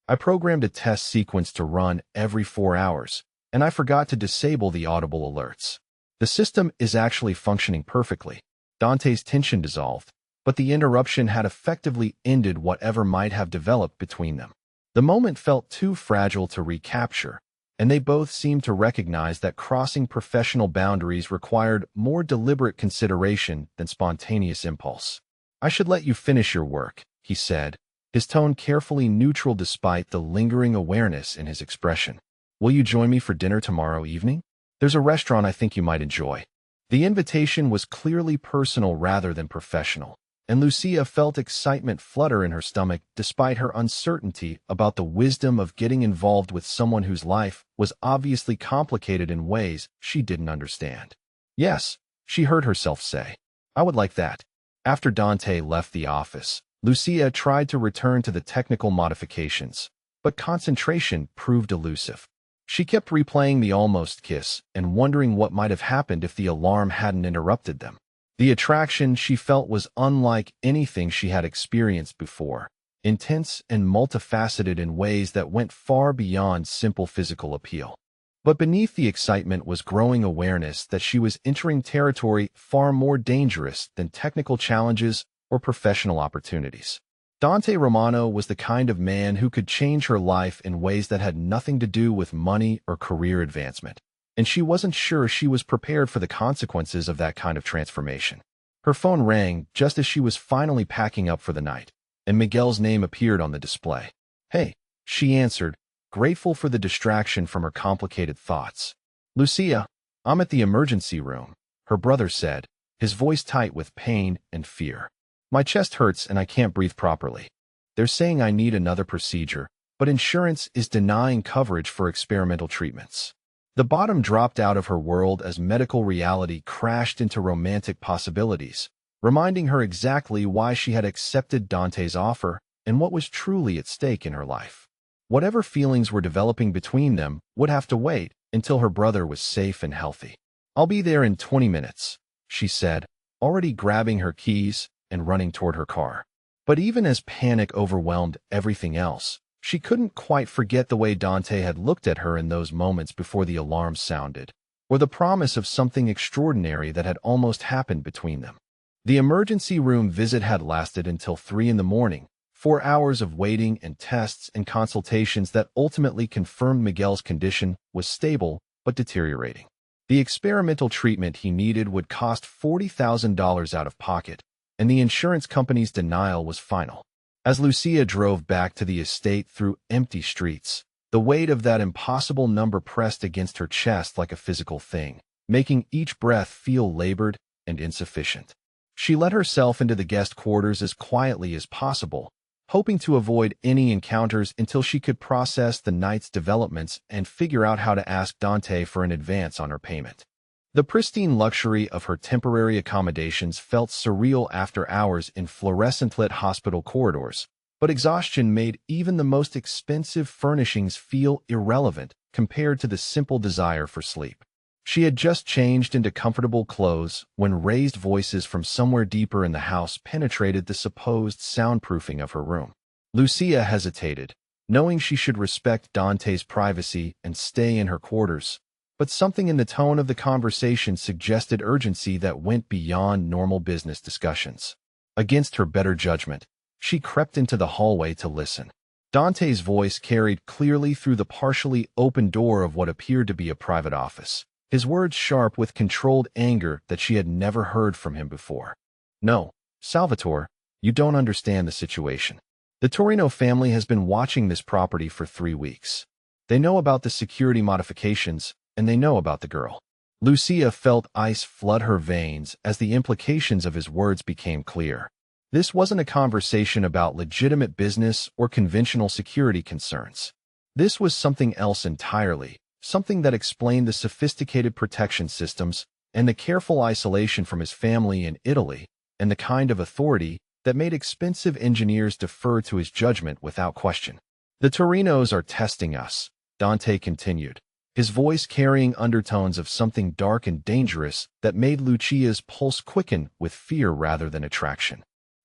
"I programmed a test sequence to run every 4 hours, and I forgot to disable the audible alerts. The system is actually functioning perfectly." Dante's tension dissolved, but the interruption had effectively ended whatever might have developed between them. The moment felt too fragile to recapture, and they both seemed to recognize that crossing professional boundaries required more deliberate consideration than spontaneous impulse. "I should let you finish your work," he said, his tone carefully neutral despite the lingering awareness in his expression. "Will you join me for dinner tomorrow evening? There's a restaurant I think you might enjoy." The invitation was clearly personal rather than professional, and Lucia felt excitement flutter in her stomach despite her uncertainty about the wisdom of getting involved with someone whose life was obviously complicated in ways she didn't understand. "Yes," she heard herself say. "I would like that." After Dante left the office, Lucia tried to return to the technical modifications, but concentration proved elusive. She kept replaying the almost kiss and wondering what might have happened if the alarm hadn't interrupted them. The attraction she felt was unlike anything she had experienced before, intense and multifaceted in ways that went far beyond simple physical appeal. But beneath the excitement was growing awareness that she was entering territory far more dangerous than technical challenges or professional opportunities. Dante Romano was the kind of man who could change her life in ways that had nothing to do with money or career advancement, and she wasn't sure she was prepared for the consequences of that kind of transformation. Her phone rang just as she was finally packing up for the night, and Miguel's name appeared on the display. "Hey," she answered, grateful for the distraction from her complicated thoughts. "Lucia, I'm at the emergency room," her brother said, his voice tight with pain and fear. "My chest hurts and I can't breathe properly. They're saying I need another procedure, but insurance is denying coverage for experimental treatments." The bottom dropped out of her world as medical reality crashed into romantic possibilities, reminding her exactly why she had accepted Dante's offer and what was truly at stake in her life. Whatever feelings were developing between them would have to wait until her brother was safe and healthy. "I'll be there in 20 minutes, she said, already grabbing her keys and running toward her car. But even as panic overwhelmed everything else, she couldn't quite forget the way Dante had looked at her in those moments before the alarm sounded, or the promise of something extraordinary that had almost happened between them. The emergency room visit had lasted until 3 in the morning, 4 hours of waiting and tests and consultations that ultimately confirmed Miguel's condition was stable but deteriorating. The experimental treatment he needed would cost $40,000 out of pocket, and the insurance company's denial was final. As Lucia drove back to the estate through empty streets, the weight of that impossible number pressed against her chest like a physical thing, making each breath feel labored and insufficient. She let herself into the guest quarters as quietly as possible, hoping to avoid any encounters until she could process the night's developments and figure out how to ask Dante for an advance on her payment. The pristine luxury of her temporary accommodations felt surreal after hours in fluorescent-lit hospital corridors, but exhaustion made even the most expensive furnishings feel irrelevant compared to the simple desire for sleep. She had just changed into comfortable clothes when raised voices from somewhere deeper in the house penetrated the supposed soundproofing of her room. Lucia hesitated, knowing she should respect Dante's privacy and stay in her quarters, but something in the tone of the conversation suggested urgency that went beyond normal business discussions. Against her better judgment, she crept into the hallway to listen. Dante's voice carried clearly through the partially open door of what appeared to be a private office, his words sharp with controlled anger that she had never heard from him before. No, Salvatore, you don't understand the situation. The Torino family has been watching this property for 3 weeks. They know about the security modifications, and they know about the girl. Lucia felt ice flood her veins as the implications of his words became clear. This wasn't a conversation about legitimate business or conventional security concerns. This was something else entirely, something that explained the sophisticated protection systems and the careful isolation from his family in Italy, and the kind of authority that made expensive engineers defer to his judgment without question. The Torinos are testing us, Dante continued, his voice carrying undertones of something dark and dangerous that made Lucia's pulse quicken with fear rather than attraction.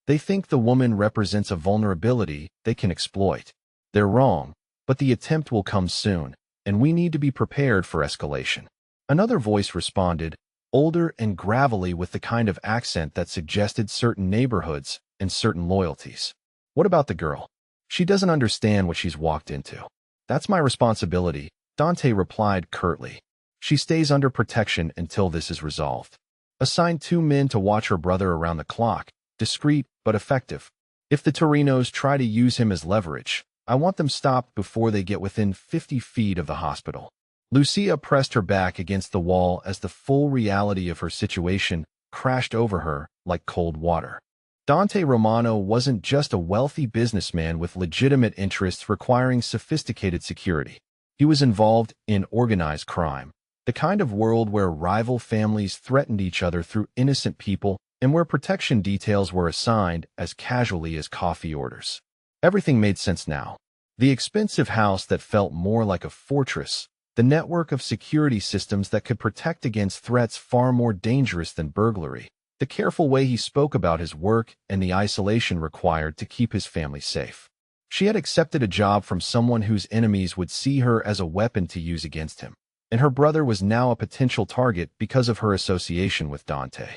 They think the woman represents a vulnerability they can exploit. They're wrong, but the attempt will come soon, and we need to be prepared for escalation. Another voice responded, older and gravelly with the kind of accent that suggested certain neighborhoods and certain loyalties. What about the girl? She doesn't understand what she's walked into. That's my responsibility, Dante replied curtly. She stays under protection until this is resolved. Assign 2 men to watch her brother around the clock, discreet but effective. If the Torinos try to use him as leverage, I want them stopped before they get within 50 feet of the hospital. Lucia pressed her back against the wall as the full reality of her situation crashed over her like cold water. Dante Romano wasn't just a wealthy businessman with legitimate interests requiring sophisticated security. He was involved in organized crime, the kind of world where rival families threatened each other through innocent people and where protection details were assigned as casually as coffee orders. Everything made sense now. The expensive house that felt more like a fortress, the network of security systems that could protect against threats far more dangerous than burglary, the careful way he spoke about his work and the isolation required to keep his family safe. She had accepted a job from someone whose enemies would see her as a weapon to use against him, and her brother was now a potential target because of her association with Dante.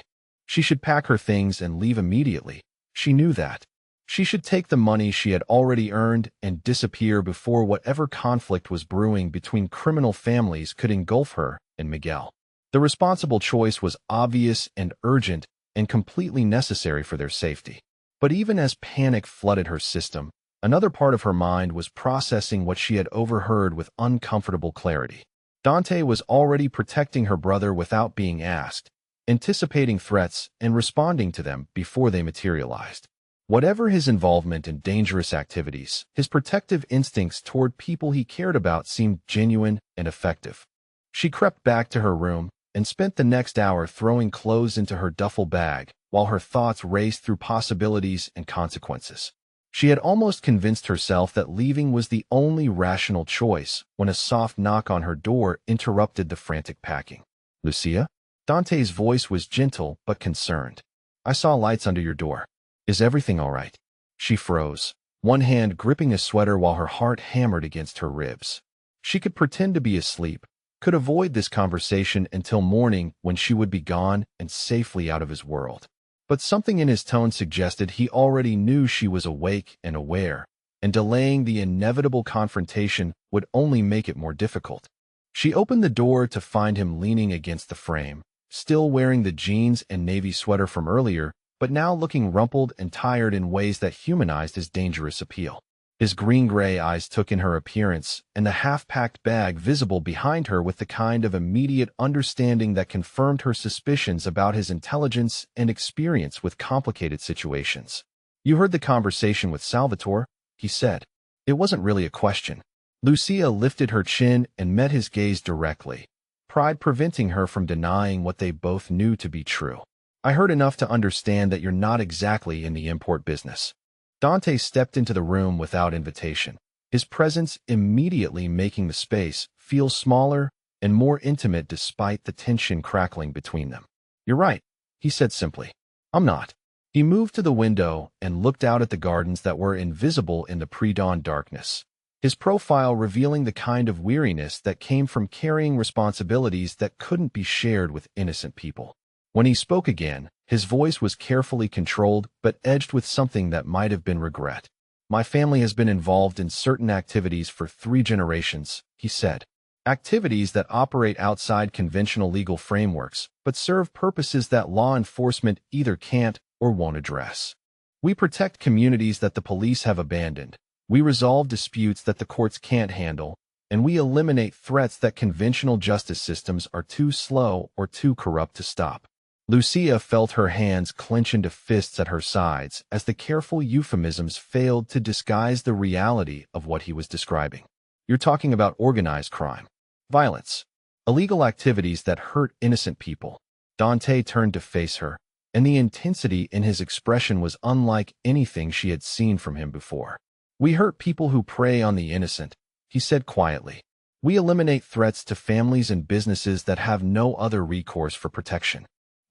She should pack her things and leave immediately. She knew that. She should take the money she had already earned and disappear before whatever conflict was brewing between criminal families could engulf her and Miguel. The responsible choice was obvious and urgent and completely necessary for their safety. But even as panic flooded her system, another part of her mind was processing what she had overheard with uncomfortable clarity. Dante was already protecting her brother without being asked, anticipating threats and responding to them before they materialized. Whatever his involvement in dangerous activities, his protective instincts toward people he cared about seemed genuine and effective. She crept back to her room and spent the next hour throwing clothes into her duffel bag while her thoughts raced through possibilities and consequences. She had almost convinced herself that leaving was the only rational choice when a soft knock on her door interrupted the frantic packing. Lucia? Dante's voice was gentle but concerned. I saw lights under your door. Is everything all right? She froze, one hand gripping a sweater while her heart hammered against her ribs. She could pretend to be asleep, could avoid this conversation until morning when she would be gone and safely out of his world. But something in his tone suggested he already knew she was awake and aware, and delaying the inevitable confrontation would only make it more difficult. She opened the door to find him leaning against the frame, still wearing the jeans and navy sweater from earlier, but now looking rumpled and tired in ways that humanized his dangerous appeal. His green-gray eyes took in her appearance and the half-packed bag visible behind her with the kind of immediate understanding that confirmed her suspicions about his intelligence and experience with complicated situations. You heard the conversation with Salvatore, he said. It wasn't really a question. Lucia lifted her chin and met his gaze directly, pride preventing her from denying what they both knew to be true. I heard enough to understand that you're not exactly in the import business. Dante stepped into the room without invitation, his presence immediately making the space feel smaller and more intimate despite the tension crackling between them. You're right, he said simply. I'm not. He moved to the window and looked out at the gardens that were invisible in the pre-dawn darkness, his profile revealing the kind of weariness that came from carrying responsibilities that couldn't be shared with innocent people. When he spoke again, his voice was carefully controlled but edged with something that might have been regret. My family has been involved in certain activities for 3 generations, he said. Activities that operate outside conventional legal frameworks, but serve purposes that law enforcement either can't or won't address. We protect communities that the police have abandoned. We resolve disputes that the courts can't handle, and we eliminate threats that conventional justice systems are too slow or too corrupt to stop. Lucia felt her hands clench into fists at her sides as the careful euphemisms failed to disguise the reality of what he was describing. You're talking about organized crime, violence, illegal activities that hurt innocent people. Dante turned to face her, and the intensity in his expression was unlike anything she had seen from him before. We hurt people who prey on the innocent, he said quietly. We eliminate threats to families and businesses that have no other recourse for protection.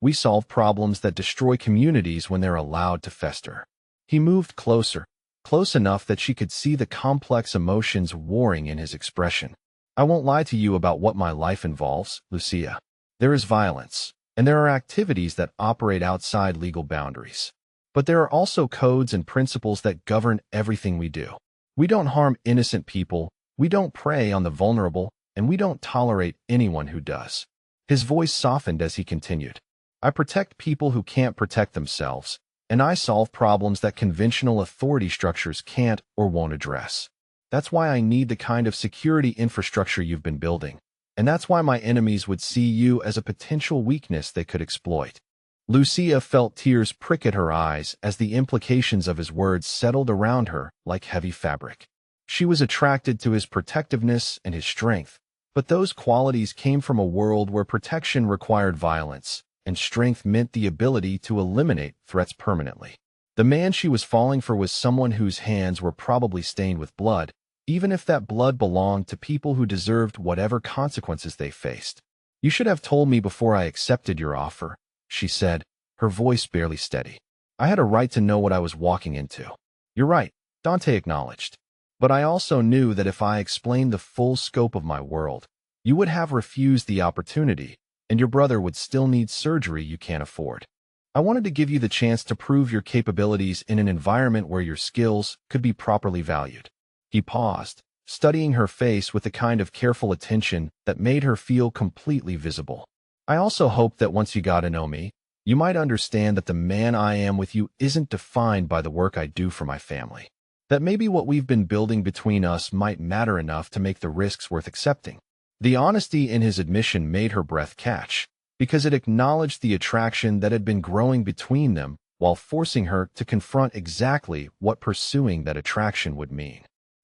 We solve problems that destroy communities when they're allowed to fester. He moved closer, close enough that she could see the complex emotions warring in his expression. I won't lie to you about what my life involves, Lucia. There is violence, and there are activities that operate outside legal boundaries. But there are also codes and principles that govern everything we do. We don't harm innocent people, we don't prey on the vulnerable, and we don't tolerate anyone who does. His voice softened as he continued. I protect people who can't protect themselves, and I solve problems that conventional authority structures can't or won't address. That's why I need the kind of security infrastructure you've been building, and that's why my enemies would see you as a potential weakness they could exploit. Lucia felt tears prick at her eyes as the implications of his words settled around her like heavy fabric. She was attracted to his protectiveness and his strength, but those qualities came from a world where protection required violence, and strength meant the ability to eliminate threats permanently. The man she was falling for was someone whose hands were probably stained with blood, even if that blood belonged to people who deserved whatever consequences they faced. You should have told me before I accepted your offer, she said, her voice barely steady. I had a right to know what I was walking into. You're right, Dante acknowledged. But I also knew that if I explained the full scope of my world, you would have refused the opportunity, and your brother would still need surgery you can't afford. I wanted to give you the chance to prove your capabilities in an environment where your skills could be properly valued. He paused, studying her face with the kind of careful attention that made her feel completely visible. I also hoped that once you got to know me, you might understand that the man I am with you isn't defined by the work I do for my family. That maybe what we've been building between us might matter enough to make the risks worth accepting. The honesty in his admission made her breath catch, because it acknowledged the attraction that had been growing between them while forcing her to confront exactly what pursuing that attraction would mean.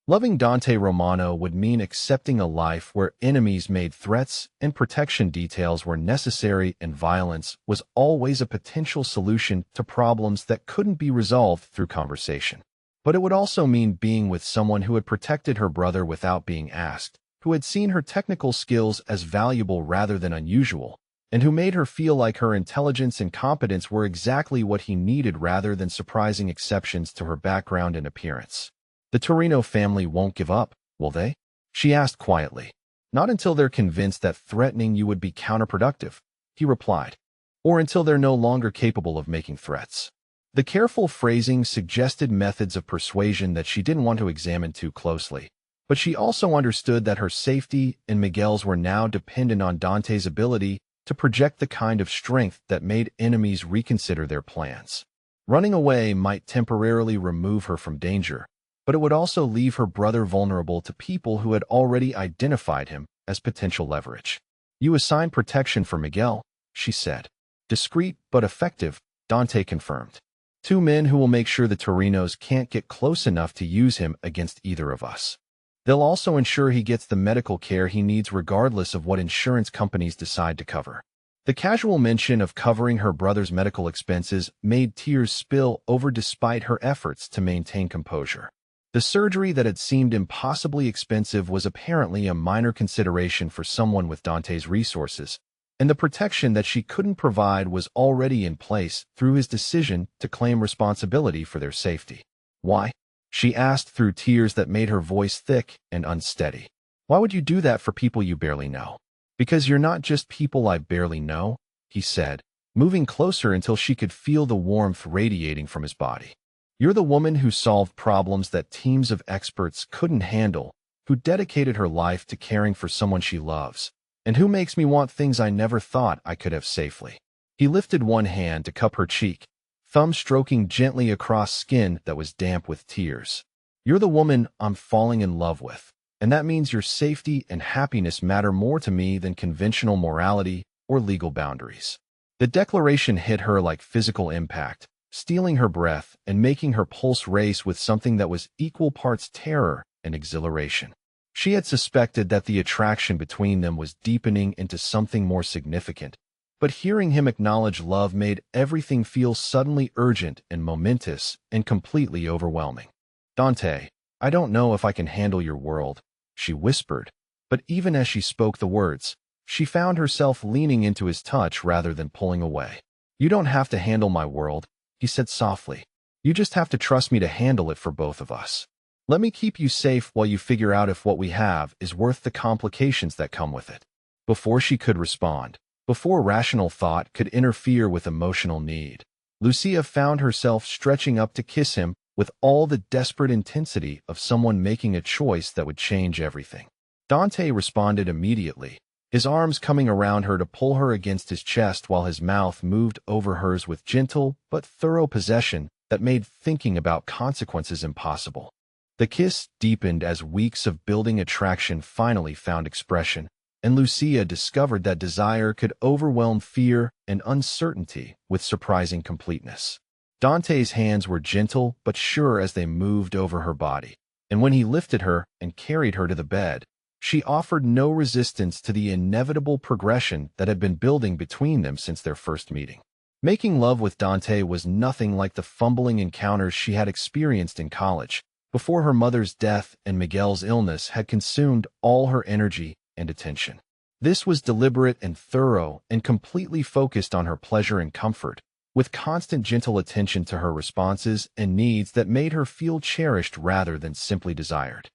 Loving Dante Romano would mean accepting a life where enemies made threats and protection details were necessary and violence was always a potential solution to problems that couldn't be resolved through conversation. But it would also mean being with someone who had protected her brother without being asked, who had seen her technical skills as valuable rather than unusual, and who made her feel like her intelligence and competence were exactly what he needed rather than surprising exceptions to her background and appearance. The Torino family won't give up, will they? She asked quietly. Not until they're convinced that threatening you would be counterproductive, he replied, or until they're no longer capable of making threats. The careful phrasing suggested methods of persuasion that she didn't want to examine too closely, but she also understood that her safety and Miguel's were now dependent on Dante's ability to project the kind of strength that made enemies reconsider their plans. Running away might temporarily remove her from danger, but it would also leave her brother vulnerable to people who had already identified him as potential leverage. You assigned protection for Miguel, she said. Discreet but effective, Dante confirmed. 2 men who will make sure the Torinos can't get close enough to use him against either of us. They'll also ensure he gets the medical care he needs regardless of what insurance companies decide to cover. The casual mention of covering her brother's medical expenses made tears spill over despite her efforts to maintain composure. The surgery that had seemed impossibly expensive was apparently a minor consideration for someone with Dante's resources, and the protection that she couldn't provide was already in place through his decision to claim responsibility for their safety. Why? She asked through tears that made her voice thick and unsteady. Why would you do that for people you barely know? Because you're not just people I barely know, he said, moving closer until she could feel the warmth radiating from his body. You're the woman who solved problems that teams of experts couldn't handle, who dedicated her life to caring for someone she loves, and who makes me want things I never thought I could have safely." He lifted one hand to cup her cheek, thumb stroking gently across skin that was damp with tears. "You're the woman I'm falling in love with, and that means your safety and happiness matter more to me than conventional morality or legal boundaries." The declaration hit her like physical impact, stealing her breath and making her pulse race with something that was equal parts terror and exhilaration. She had suspected that the attraction between them was deepening into something more significant, but hearing him acknowledge love made everything feel suddenly urgent and momentous and completely overwhelming. "Dante, I don't know if I can handle your world," she whispered, but even as she spoke the words, she found herself leaning into his touch rather than pulling away. "You don't have to handle my world," he said softly. "You just have to trust me to handle it for both of us. Let me keep you safe while you figure out if what we have is worth the complications that come with it." Before she could respond, before rational thought could interfere with emotional need, Lucia found herself stretching up to kiss him with all the desperate intensity of someone making a choice that would change everything. Dante responded immediately, his arms coming around her to pull her against his chest while his mouth moved over hers with gentle but thorough possession that made thinking about consequences impossible. The kiss deepened as weeks of building attraction finally found expression, and Lucia discovered that desire could overwhelm fear and uncertainty with surprising completeness. Dante's hands were gentle but sure as they moved over her body, and when he lifted her and carried her to the bed, she offered no resistance to the inevitable progression that had been building between them since their first meeting. Making love with Dante was nothing like the fumbling encounters she had experienced in college, before her mother's death and Miguel's illness had consumed all her energy and attention. This was deliberate and thorough and completely focused on her pleasure and comfort, with constant gentle attention to her responses and needs that made her feel cherished rather than simply desired.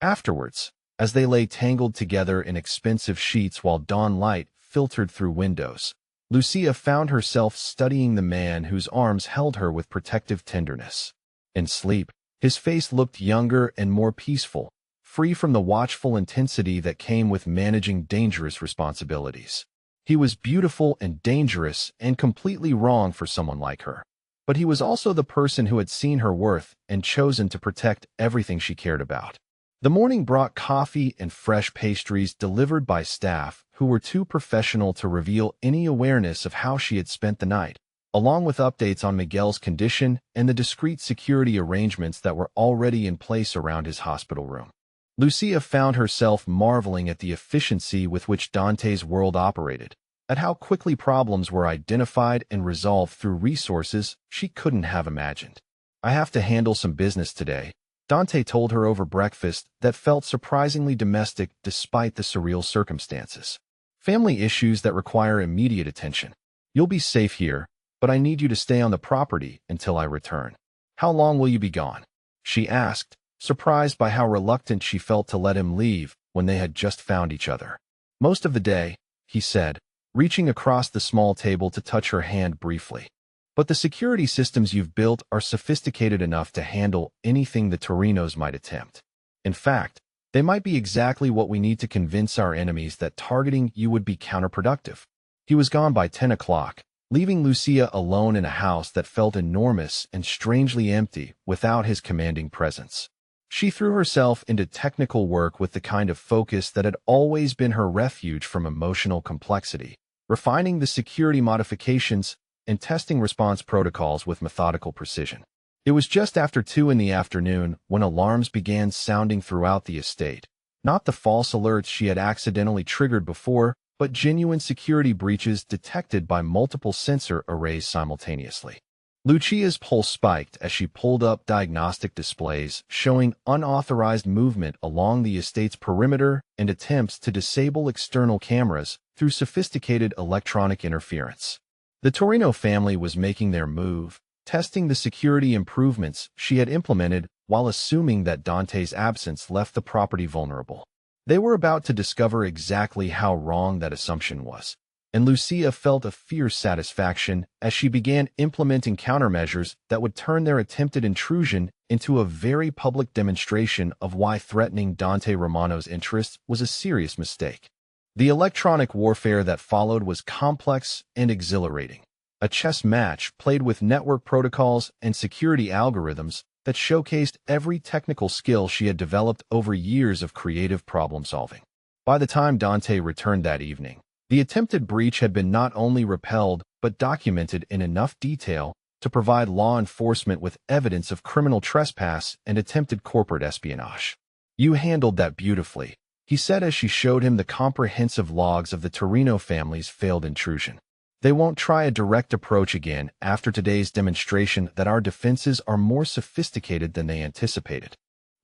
Afterwards, as they lay tangled together in expensive sheets while dawn light filtered through windows, Lucia found herself studying the man whose arms held her with protective tenderness. In sleep, his face looked younger and more peaceful, free from the watchful intensity that came with managing dangerous responsibilities. He was beautiful and dangerous and completely wrong for someone like her. But he was also the person who had seen her worth and chosen to protect everything she cared about. The morning brought coffee and fresh pastries delivered by staff who were too professional to reveal any awareness of how she had spent the night, along with updates on Miguel's condition and the discreet security arrangements that were already in place around his hospital room. Lucia found herself marveling at the efficiency with which Dante's world operated, at how quickly problems were identified and resolved through resources she couldn't have imagined. "I have to handle some business today," Dante told her over breakfast that felt surprisingly domestic despite the surreal circumstances. "Family issues that require immediate attention. You'll be safe here, but I need you to stay on the property until I return." "How long will you be gone?" she asked, surprised by how reluctant she felt to let him leave when they had just found each other. "Most of the day," he said, reaching across the small table to touch her hand briefly. "But the security systems you've built are sophisticated enough to handle anything the Torinos might attempt. In fact, they might be exactly what we need to convince our enemies that targeting you would be counterproductive." He was gone by 10 o'clock, leaving Lucia alone in a house that felt enormous and strangely empty without his commanding presence. She threw herself into technical work with the kind of focus that had always been her refuge from emotional complexity, refining the security modifications and testing response protocols with methodical precision. It was just after 2 in the afternoon when alarms began sounding throughout the estate, not the false alerts she had accidentally triggered before, but genuine security breaches detected by multiple sensor arrays simultaneously. Lucia's pulse spiked as she pulled up diagnostic displays showing unauthorized movement along the estate's perimeter and attempts to disable external cameras through sophisticated electronic interference. The Torino family was making their move, testing the security improvements she had implemented while assuming that Dante's absence left the property vulnerable. They were about to discover exactly how wrong that assumption was. and Lucia felt a fierce satisfaction as she began implementing countermeasures that would turn their attempted intrusion into a very public demonstration of why threatening Dante Romano's interests was a serious mistake. The electronic warfare that followed was complex and exhilarating. A chess match played with network protocols and security algorithms that showcased every technical skill she had developed over years of creative problem-solving. By the time Dante returned that evening, the attempted breach had been not only repelled but documented in enough detail to provide law enforcement with evidence of criminal trespass and attempted corporate espionage. "You handled that beautifully," he said as she showed him the comprehensive logs of the Torino family's failed intrusion. "They won't try a direct approach again after today's demonstration that our defenses are more sophisticated than they anticipated."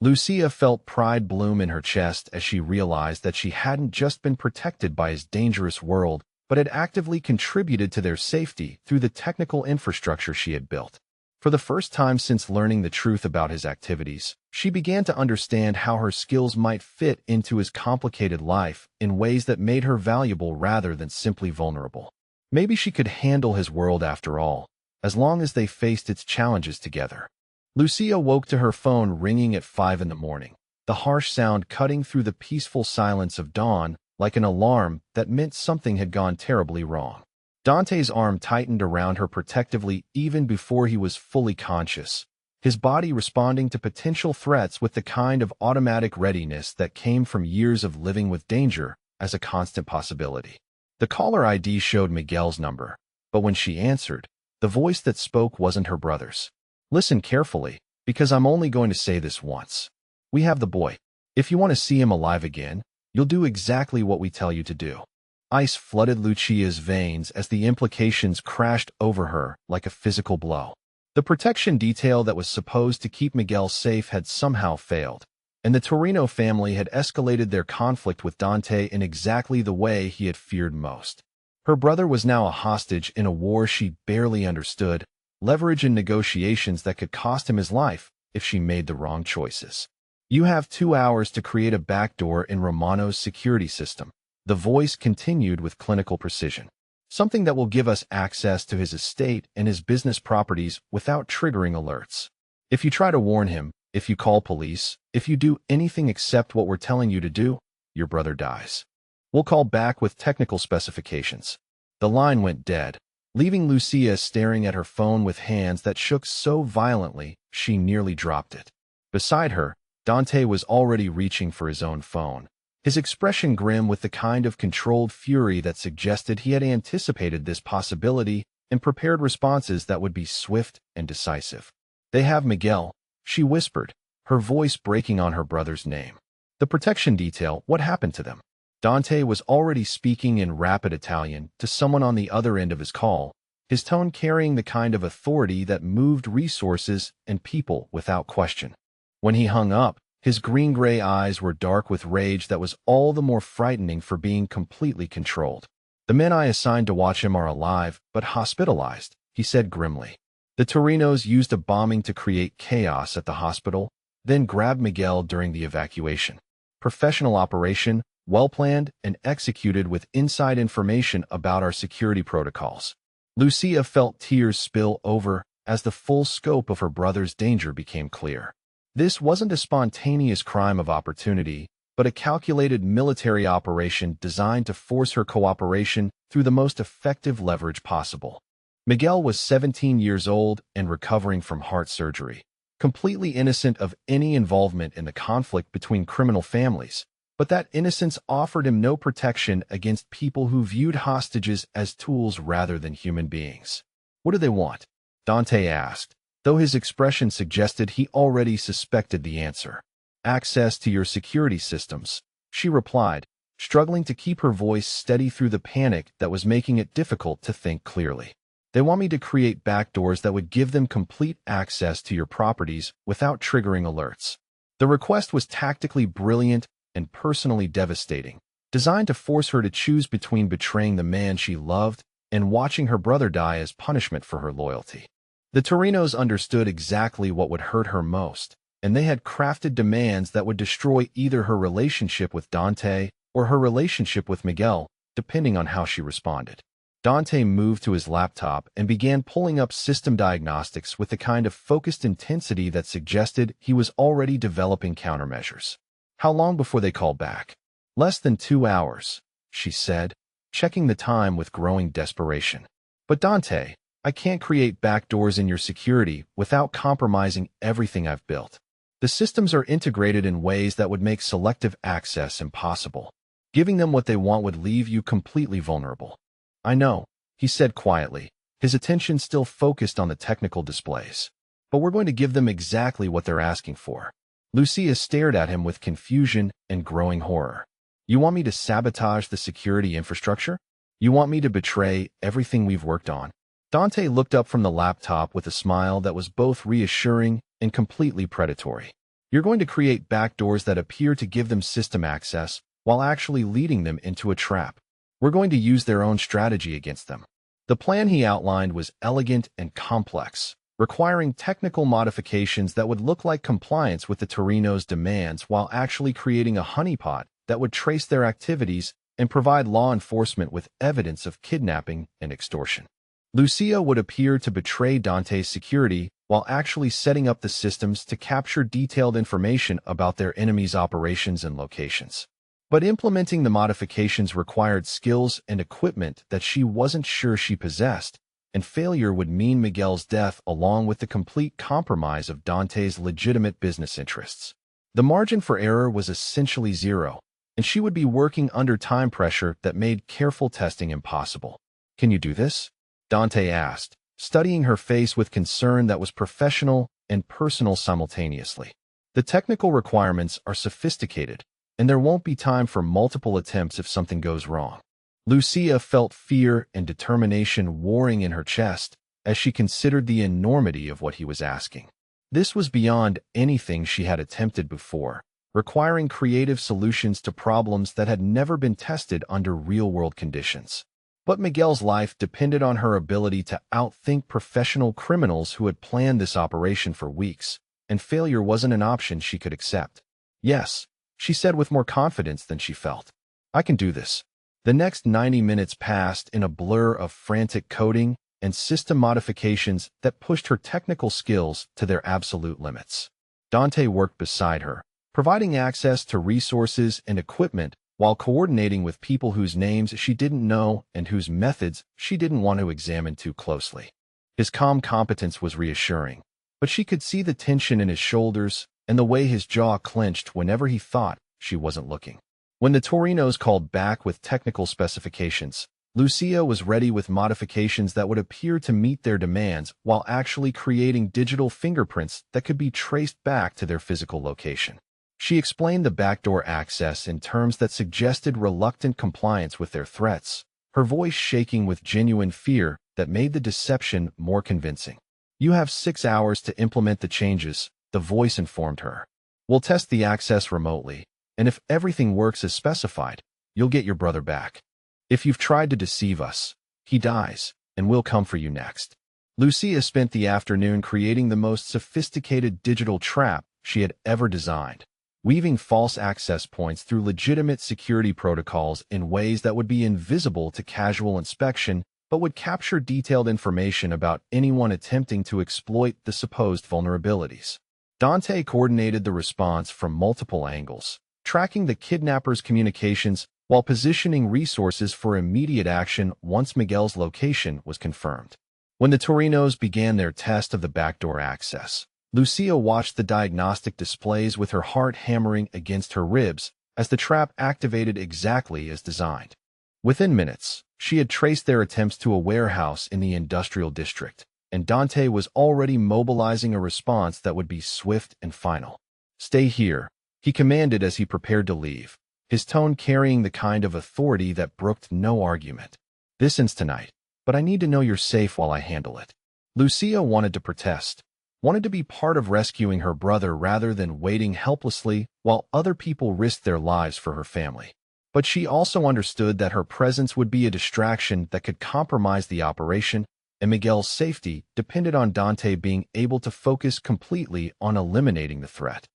Lucia felt pride bloom in her chest as she realized that she hadn't just been protected by his dangerous world, but had actively contributed to their safety through the technical infrastructure she had built. For the first time since learning the truth about his activities, she began to understand how her skills might fit into his complicated life in ways that made her valuable rather than simply vulnerable. Maybe she could handle his world after all, as long as they faced its challenges together. Lucia woke to her phone ringing at 5 in the morning, the harsh sound cutting through the peaceful silence of dawn like an alarm that meant something had gone terribly wrong. Dante's arm tightened around her protectively even before he was fully conscious, his body responding to potential threats with the kind of automatic readiness that came from years of living with danger as a constant possibility. The caller ID showed Miguel's number, but when she answered, the voice that spoke wasn't her brother's. "Listen carefully, because I'm only going to say this once. We have the boy. If you want to see him alive again, you'll do exactly what we tell you to do." Ice flooded Lucia's veins as the implications crashed over her like a physical blow. The protection detail that was supposed to keep Miguel safe had somehow failed, and the Torino family had escalated their conflict with Dante in exactly the way he had feared most. Her brother was now a hostage in a war she barely understood, leverage in negotiations that could cost him his life if she made the wrong choices. "You have 2 hours to create a backdoor in Romano's security system," the voice continued with clinical precision. "Something that will give us access to his estate and his business properties without triggering alerts. If you try to warn him, if you call police, if you do anything except what we're telling you to do, your brother dies. We'll call back with technical specifications." The line went dead, leaving Lucia staring at her phone with hands that shook so violently she nearly dropped it. Beside her, Dante was already reaching for his own phone, his expression grim with the kind of controlled fury that suggested he had anticipated this possibility and prepared responses that would be swift and decisive. "They have Miguel," she whispered, her voice breaking on her brother's name. "The protection detail, what happened to them?" Dante was already speaking in rapid Italian to someone on the other end of his call, his tone carrying the kind of authority that moved resources and people without question. When he hung up, his green-gray eyes were dark with rage that was all the more frightening for being completely controlled. "The men I assigned to watch him are alive, but hospitalized," he said grimly. "The Torinos used a bombing to create chaos at the hospital, then grabbed Miguel during the evacuation. Professional operation, well-planned and executed with inside information about our security protocols." Lucia felt tears spill over as the full scope of her brother's danger became clear. This wasn't a spontaneous crime of opportunity, but a calculated military operation designed to force her cooperation through the most effective leverage possible. Miguel was 17 years old and recovering from heart surgery, completely innocent of any involvement in the conflict between criminal families. But that innocence offered him no protection against people who viewed hostages as tools rather than human beings. "What do they want?" Dante asked, though his expression suggested he already suspected the answer. "Access to your security systems," she replied, struggling to keep her voice steady through the panic that was making it difficult to think clearly. "They want me to create backdoors that would give them complete access to your properties without triggering alerts." The request was tactically brilliant and personally devastating, designed to force her to choose between betraying the man she loved and watching her brother die as punishment for her loyalty. The Torinos understood exactly what would hurt her most, and they had crafted demands that would destroy either her relationship with Dante or her relationship with Miguel, depending on how she responded. Dante moved to his laptop and began pulling up system diagnostics with the kind of focused intensity that suggested he was already developing countermeasures. How long before they called back? Less than 2 hours, she said, checking the time with growing desperation. But Dante, I can't create backdoors in your security without compromising everything I've built. The systems are integrated in ways that would make selective access impossible. Giving them what they want would leave you completely vulnerable. I know, he said quietly, his attention still focused on the technical displays. But we're going to give them exactly what they're asking for. Lucia stared at him with confusion and growing horror. You want me to sabotage the security infrastructure? You want me to betray everything we've worked on? Dante looked up from the laptop with a smile that was both reassuring and completely predatory. You're going to create backdoors that appear to give them system access while actually leading them into a trap. We're going to use their own strategy against them. The plan he outlined was elegant and complex, requiring technical modifications that would look like compliance with the Torino's demands while actually creating a honeypot that would trace their activities and provide law enforcement with evidence of kidnapping and extortion. Lucia would appear to betray Dante's security while actually setting up the systems to capture detailed information about their enemies' operations and locations. But implementing the modifications required skills and equipment that she wasn't sure she possessed, and failure would mean Miguel's death along with the complete compromise of Dante's legitimate business interests. The margin for error was essentially zero, and she would be working under time pressure that made careful testing impossible. Can you do this? Dante asked, studying her face with concern that was professional and personal simultaneously. The technical requirements are sophisticated, and there won't be time for multiple attempts if something goes wrong. Lucia felt fear and determination warring in her chest as she considered the enormity of what he was asking. This was beyond anything she had attempted before, requiring creative solutions to problems that had never been tested under real-world conditions. But Miguel's life depended on her ability to outthink professional criminals who had planned this operation for weeks, and failure wasn't an option she could accept. Yes, she said with more confidence than she felt. I can do this. The next 90 minutes passed in a blur of frantic coding and system modifications that pushed her technical skills to their absolute limits. Dante worked beside her, providing access to resources and equipment while coordinating with people whose names she didn't know and whose methods she didn't want to examine too closely. His calm competence was reassuring, but she could see the tension in his shoulders and the way his jaw clenched whenever he thought she wasn't looking. When the Torinos called back with technical specifications, Lucia was ready with modifications that would appear to meet their demands while actually creating digital fingerprints that could be traced back to their physical location. She explained the backdoor access in terms that suggested reluctant compliance with their threats, her voice shaking with genuine fear that made the deception more convincing. You have 6 hours to implement the changes, the voice informed her. We'll test the access remotely, and if everything works as specified, you'll get your brother back. If you've tried to deceive us, he dies, and we'll come for you next. Lucia spent the afternoon creating the most sophisticated digital trap she had ever designed, weaving false access points through legitimate security protocols in ways that would be invisible to casual inspection but would capture detailed information about anyone attempting to exploit the supposed vulnerabilities. Dante coordinated the response from multiple angles, tracking the kidnappers' communications while positioning resources for immediate action once Miguel's location was confirmed. When the Torinos began their test of the backdoor access, Lucia watched the diagnostic displays with her heart hammering against her ribs as the trap activated exactly as designed. Within minutes, she had traced their attempts to a warehouse in the industrial district, and Dante was already mobilizing a response that would be swift and final. Stay here, he commanded as he prepared to leave, his tone carrying the kind of authority that brooked no argument. This ends tonight, but I need to know you're safe while I handle it. Lucia wanted to protest, wanted to be part of rescuing her brother rather than waiting helplessly while other people risked their lives for her family. But she also understood that her presence would be a distraction that could compromise the operation, and Miguel's safety depended on Dante being able to focus completely on eliminating the threat.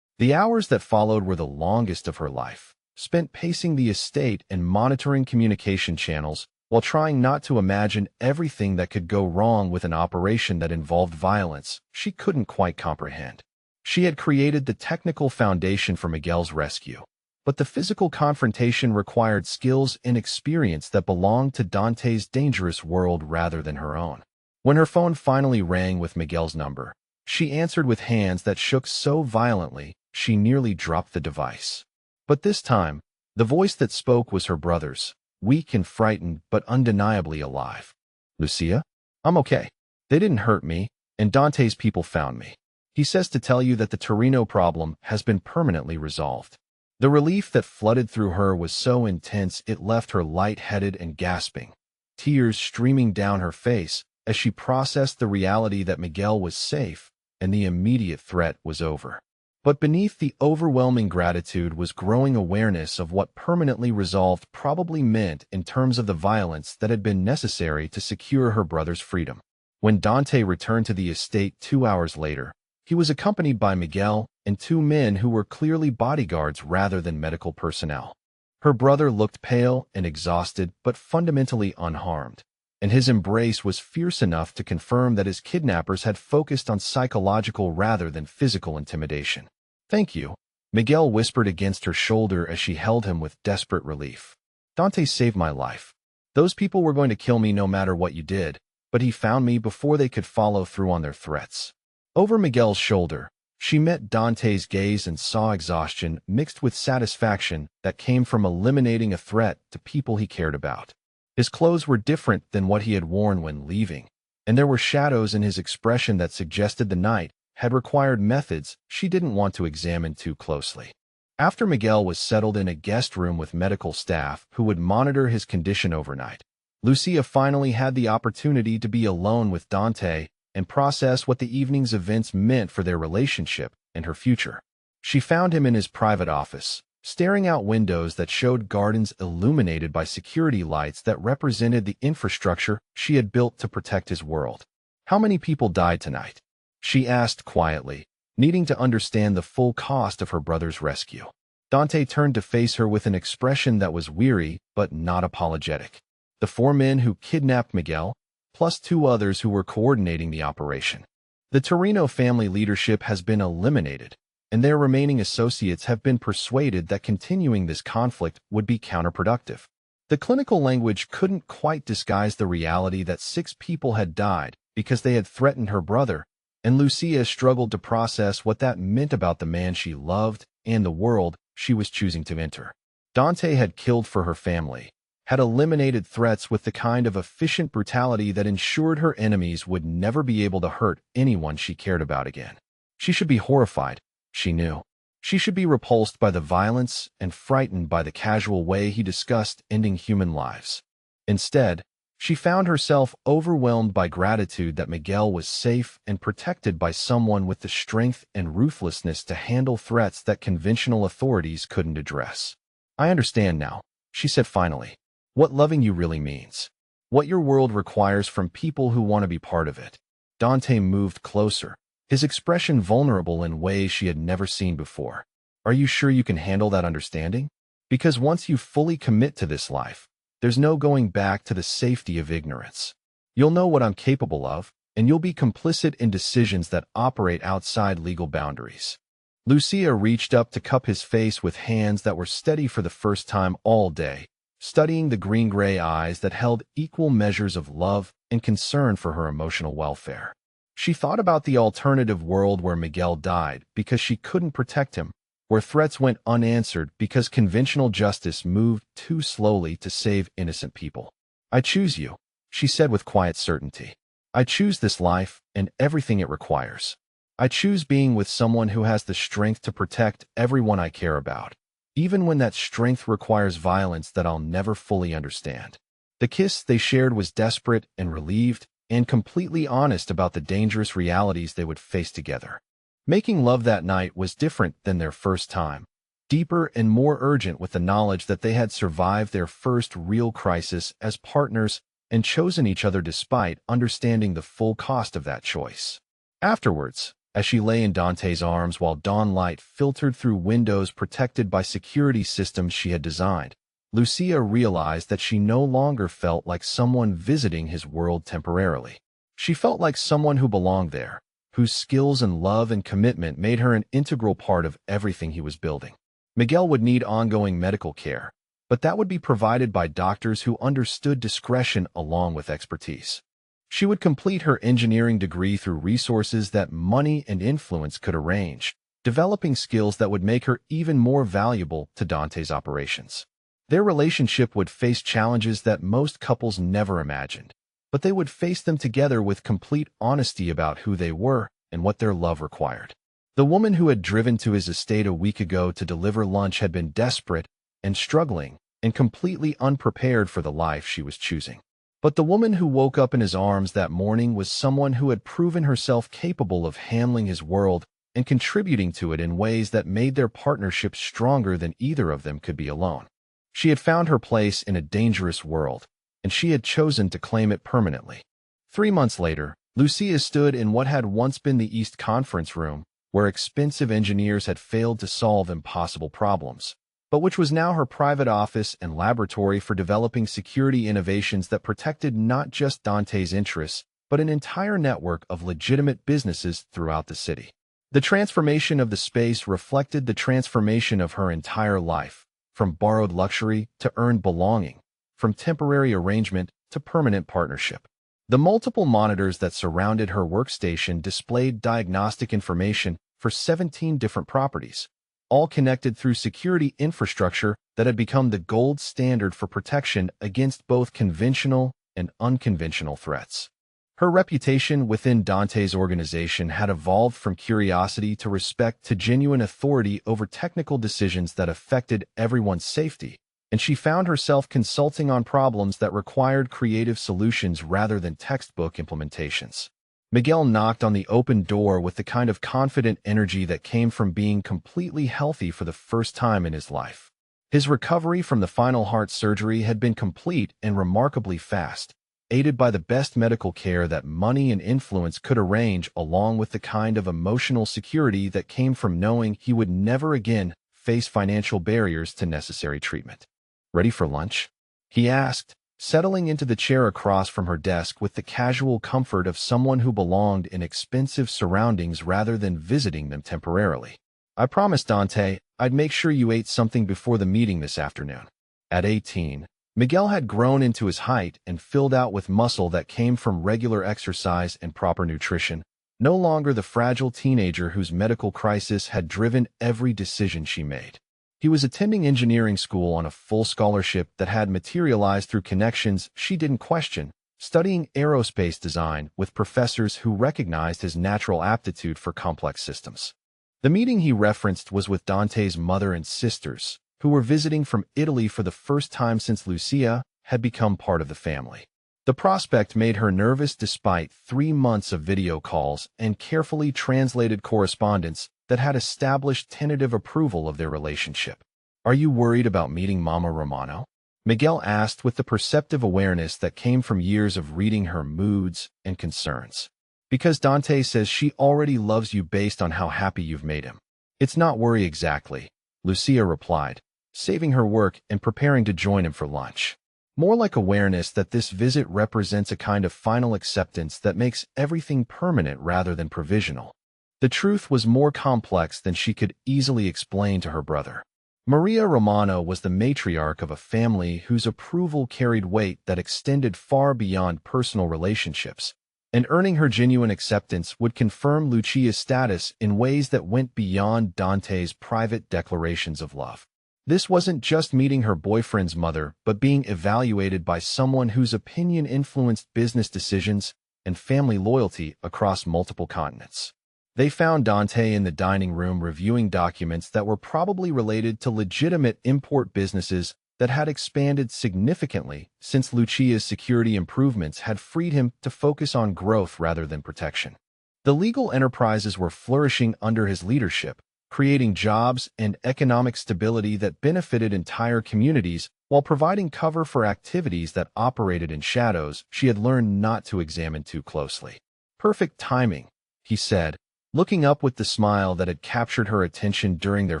The hours that followed were the longest of her life, spent pacing the estate and monitoring communication channels while trying not to imagine everything that could go wrong with an operation that involved violence she couldn't quite comprehend. She had created the technical foundation for Miguel's rescue, but the physical confrontation required skills and experience that belonged to Dante's dangerous world rather than her own. When her phone finally rang with Miguel's number, she answered with hands that shook so violently she nearly dropped the device. But this time, the voice that spoke was her brother's, weak and frightened but undeniably alive. "Lucia? I'm okay. They didn't hurt me, and Dante's people found me. He says to tell you that the Torino problem has been permanently resolved." The relief that flooded through her was so intense it left her lightheaded and gasping, tears streaming down her face as she processed the reality that Miguel was safe and the immediate threat was over. But beneath the overwhelming gratitude was growing awareness of what permanently resolved probably meant in terms of the violence that had been necessary to secure her brother's freedom. When Dante returned to the estate 2 hours later, he was accompanied by Miguel and 2 men who were clearly bodyguards rather than medical personnel. Her brother looked pale and exhausted but fundamentally unharmed, and his embrace was fierce enough to confirm that his kidnappers had focused on psychological rather than physical intimidation. "Thank you," Miguel whispered against her shoulder as she held him with desperate relief. "Dante saved my life. Those people were going to kill me no matter what you did, but he found me before they could follow through on their threats." Over Miguel's shoulder, she met Dante's gaze and saw exhaustion mixed with satisfaction that came from eliminating a threat to people he cared about. His clothes were different than what he had worn when leaving, and there were shadows in his expression that suggested the night had required methods she didn't want to examine too closely. After Miguel was settled in a guest room with medical staff who would monitor his condition overnight, Lucia finally had the opportunity to be alone with Dante and process what the evening's events meant for their relationship and her future. She found him in his private office, staring out windows that showed gardens illuminated by security lights that represented the infrastructure she had built to protect his world. "How many people died tonight?" she asked quietly, needing to understand the full cost of her brother's rescue. Dante turned to face her with an expression that was weary but not apologetic. "The 4 men who kidnapped Miguel, plus 2 others who were coordinating the operation. The Torino family leadership has been eliminated, and their remaining associates have been persuaded that continuing this conflict would be counterproductive." The clinical language couldn't quite disguise the reality that 6 people had died because they had threatened her brother, and Lucia struggled to process what that meant about the man she loved and the world she was choosing to enter. Dante had killed for her family, had eliminated threats with the kind of efficient brutality that ensured her enemies would never be able to hurt anyone she cared about again. She should be horrified, she knew. She should be repulsed by the violence and frightened by the casual way he discussed ending human lives. Instead, she found herself overwhelmed by gratitude that Miguel was safe and protected by someone with the strength and ruthlessness to handle threats that conventional authorities couldn't address. "I understand now," she said finally, "what loving you really means. What your world requires from people who want to be part of it." Dante moved closer, his expression vulnerable in ways she had never seen before. "Are you sure you can handle that understanding? Because once you fully commit to this life, there's no going back to the safety of ignorance. You'll know what I'm capable of, and you'll be complicit in decisions that operate outside legal boundaries." Lucia reached up to cup his face with hands that were steady for the first time all day, studying the green-gray eyes that held equal measures of love and concern for her emotional welfare. She thought about the alternative world where Miguel died because she couldn't protect him, where threats went unanswered because conventional justice moved too slowly to save innocent people. "I choose you," she said with quiet certainty. "I choose this life and everything it requires. I choose being with someone who has the strength to protect everyone I care about, even when that strength requires violence that I'll never fully understand." The kiss they shared was desperate and relieved and completely honest about the dangerous realities they would face together. Making love that night was different than their first time, deeper and more urgent with the knowledge that they had survived their first real crisis as partners and chosen each other despite understanding the full cost of that choice. Afterwards, As she lay in Dante's arms while dawn light filtered through windows protected by security systems she had designed, Lucia realized that she no longer felt like someone visiting his world temporarily. She felt like someone who belonged there, whose skills and love and commitment made her an integral part of everything he was building. Miguel would need ongoing medical care, but that would be provided by doctors who understood discretion along with expertise. She would complete her engineering degree through resources that money and influence could arrange, developing skills that would make her even more valuable to Dante's operations. Their relationship would face challenges that most couples never imagined, but they would face them together with complete honesty about who they were and what their love required. The woman who had driven to his estate a week ago to deliver lunch had been desperate and struggling and completely unprepared for the life she was choosing. But the woman who woke up in his arms that morning was someone who had proven herself capable of handling his world and contributing to it in ways that made their partnership stronger than either of them could be alone. She had found her place in a dangerous world, and she had chosen to claim it permanently. 3 months later, Lucia stood in what had once been the East Conference Room, where expensive engineers had failed to solve impossible problems, but which was now her private office and laboratory for developing security innovations that protected not just Dante's interests, but an entire network of legitimate businesses throughout the city. The transformation of the space reflected the transformation of her entire life, from borrowed luxury to earned belonging, from temporary arrangement to permanent partnership. The multiple monitors that surrounded her workstation displayed diagnostic information for 17 different properties, all connected through security infrastructure that had become the gold standard for protection against both conventional and unconventional threats. Her reputation within Dante's organization had evolved from curiosity to respect to genuine authority over technical decisions that affected everyone's safety, and she found herself consulting on problems that required creative solutions rather than textbook implementations. Miguel knocked on the open door with the kind of confident energy that came from being completely healthy for the first time in his life. His recovery from the final heart surgery had been complete and remarkably fast, aided by the best medical care that money and influence could arrange, along with the kind of emotional security that came from knowing he would never again face financial barriers to necessary treatment. "Ready for lunch?" he asked, settling into the chair across from her desk with the casual comfort of someone who belonged in expensive surroundings rather than visiting them temporarily. "I promised Dante I'd make sure you ate something before the meeting this afternoon." At 18, Miguel had grown into his height and filled out with muscle that came from regular exercise and proper nutrition, no longer the fragile teenager whose medical crisis had driven every decision she made. He was attending engineering school on a full scholarship that had materialized through connections she didn't question, studying aerospace design with professors who recognized his natural aptitude for complex systems. The meeting he referenced was with Dante's mother and sisters, who were visiting from Italy for the first time since Lucia had become part of the family. The prospect made her nervous despite 3 months of video calls and carefully translated correspondence that had established tentative approval of their relationship. "Are you worried about meeting Mama Romano?" Miguel asked with the perceptive awareness that came from years of reading her moods and concerns. "Because Dante says she already loves you based on how happy you've made him." "It's not worry exactly," Lucia replied, saving her work and preparing to join him for lunch. "More like awareness that this visit represents a kind of final acceptance that makes everything permanent rather than provisional." The truth was more complex than she could easily explain to her brother. Maria Romano was the matriarch of a family whose approval carried weight that extended far beyond personal relationships, and earning her genuine acceptance would confirm Lucia's status in ways that went beyond Dante's private declarations of love. This wasn't just meeting her boyfriend's mother, but being evaluated by someone whose opinion influenced business decisions and family loyalty across multiple continents. They found Dante in the dining room reviewing documents that were probably related to legitimate import businesses that had expanded significantly since Lucia's security improvements had freed him to focus on growth rather than protection. The legal enterprises were flourishing under his leadership, creating jobs and economic stability that benefited entire communities while providing cover for activities that operated in shadows she had learned not to examine too closely. "Perfect timing," he said, looking up with the smile that had captured her attention during their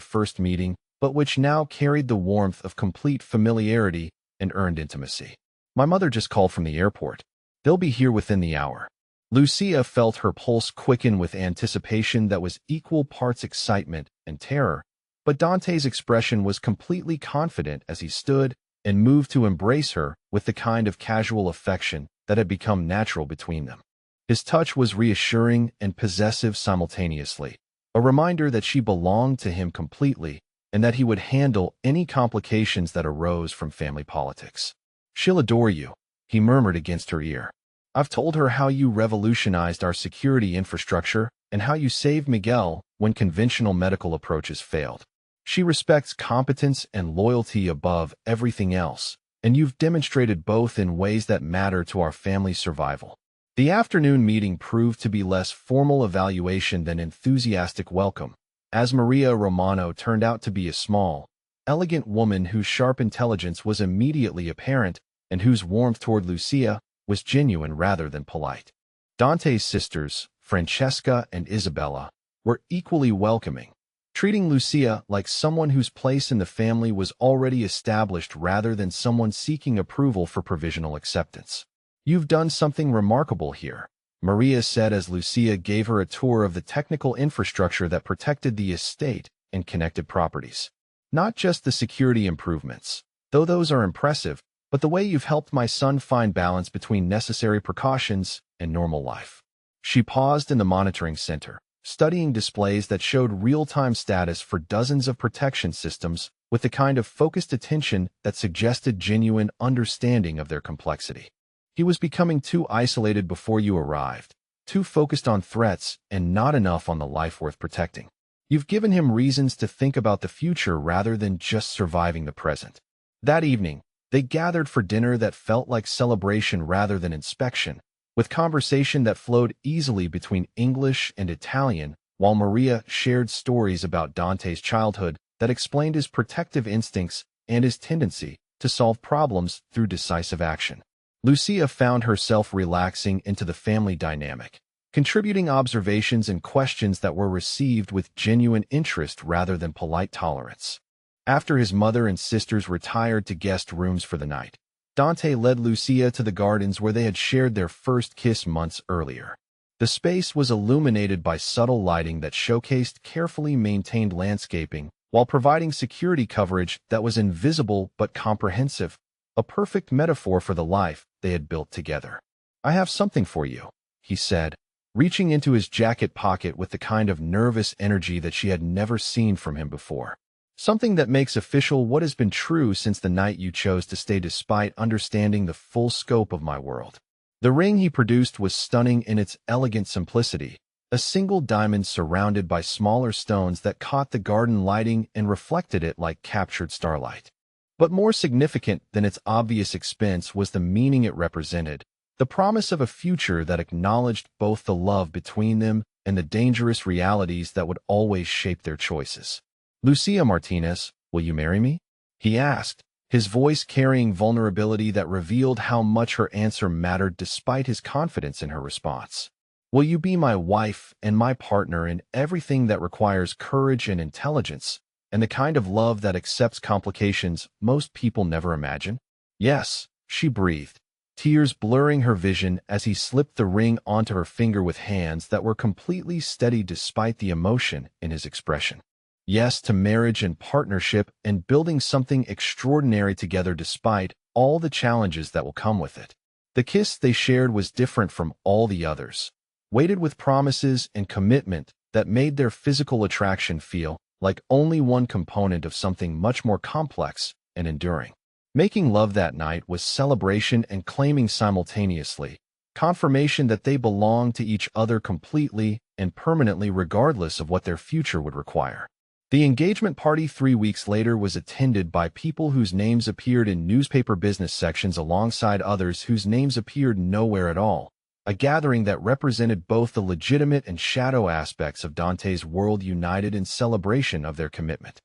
first meeting, but which now carried the warmth of complete familiarity and earned intimacy. My mother just called from the airport. They'll be here within the hour. Lucia felt her pulse quicken with anticipation that was equal parts excitement and terror, but Dante's expression was completely confident as he stood and moved to embrace her with the kind of casual affection that had become natural between them. His touch was reassuring and possessive simultaneously, a reminder that she belonged to him completely and that he would handle any complications that arose from family politics. "She'll adore you," he murmured against her ear. "I've told her how you revolutionized our security infrastructure and how you saved Miguel when conventional medical approaches failed. She respects competence and loyalty above everything else, and you've demonstrated both in ways that matter to our family's survival." The afternoon meeting proved to be less formal evaluation than enthusiastic welcome, as Maria Romano turned out to be a small, elegant woman whose sharp intelligence was immediately apparent and whose warmth toward Lucia was genuine rather than polite. Dante's sisters, Francesca and Isabella, were equally welcoming, treating Lucia like someone whose place in the family was already established rather than someone seeking approval for provisional acceptance. "You've done something remarkable here," Maria said as Lucia gave her a tour of the technical infrastructure that protected the estate and connected properties. "Not just the security improvements, though those are impressive, but the way you've helped my son find balance between necessary precautions and normal life." She paused in the monitoring center, studying displays that showed real-time status for dozens of protection systems with the kind of focused attention that suggested genuine understanding of their complexity. "He was becoming too isolated before you arrived, too focused on threats and not enough on the life worth protecting. You've given him reasons to think about the future rather than just surviving the present." That evening, they gathered for dinner that felt like celebration rather than inspection, with conversation that flowed easily between English and Italian, while Maria shared stories about Dante's childhood that explained his protective instincts and his tendency to solve problems through decisive action. Lucia found herself relaxing into the family dynamic, contributing observations and questions that were received with genuine interest rather than polite tolerance. After his mother and sisters retired to guest rooms for the night, Dante led Lucia to the gardens where they had shared their first kiss months earlier. The space was illuminated by subtle lighting that showcased carefully maintained landscaping while providing security coverage that was invisible but comprehensive, a perfect metaphor for the life they had built together. "I have something for you," he said, reaching into his jacket pocket with the kind of nervous energy that she had never seen from him before. "Something that makes official what has been true since the night you chose to stay despite understanding the full scope of my world." The ring he produced was stunning in its elegant simplicity, a single diamond surrounded by smaller stones that caught the garden lighting and reflected it like captured starlight. But more significant than its obvious expense was the meaning it represented, the promise of a future that acknowledged both the love between them and the dangerous realities that would always shape their choices. "Lucia Martinez, will you marry me?" he asked, his voice carrying vulnerability that revealed how much her answer mattered despite his confidence in her response. "Will you be my wife and my partner in everything that requires courage and intelligence, and the kind of love that accepts complications most people never imagine?" "Yes," she breathed, tears blurring her vision as he slipped the ring onto her finger with hands that were completely steady despite the emotion in his expression. "Yes to marriage and partnership and building something extraordinary together despite all the challenges that will come with it." The kiss they shared was different from all the others, weighted with promises and commitment that made their physical attraction feel like only one component of something much more complex and enduring. Making love that night was celebration and claiming simultaneously, confirmation that they belonged to each other completely and permanently regardless of what their future would require. The engagement party 3 weeks later was attended by people whose names appeared in newspaper business sections alongside others whose names appeared nowhere at all, a gathering that represented both the legitimate and shadow aspects of Dante's world united in celebration of their commitment.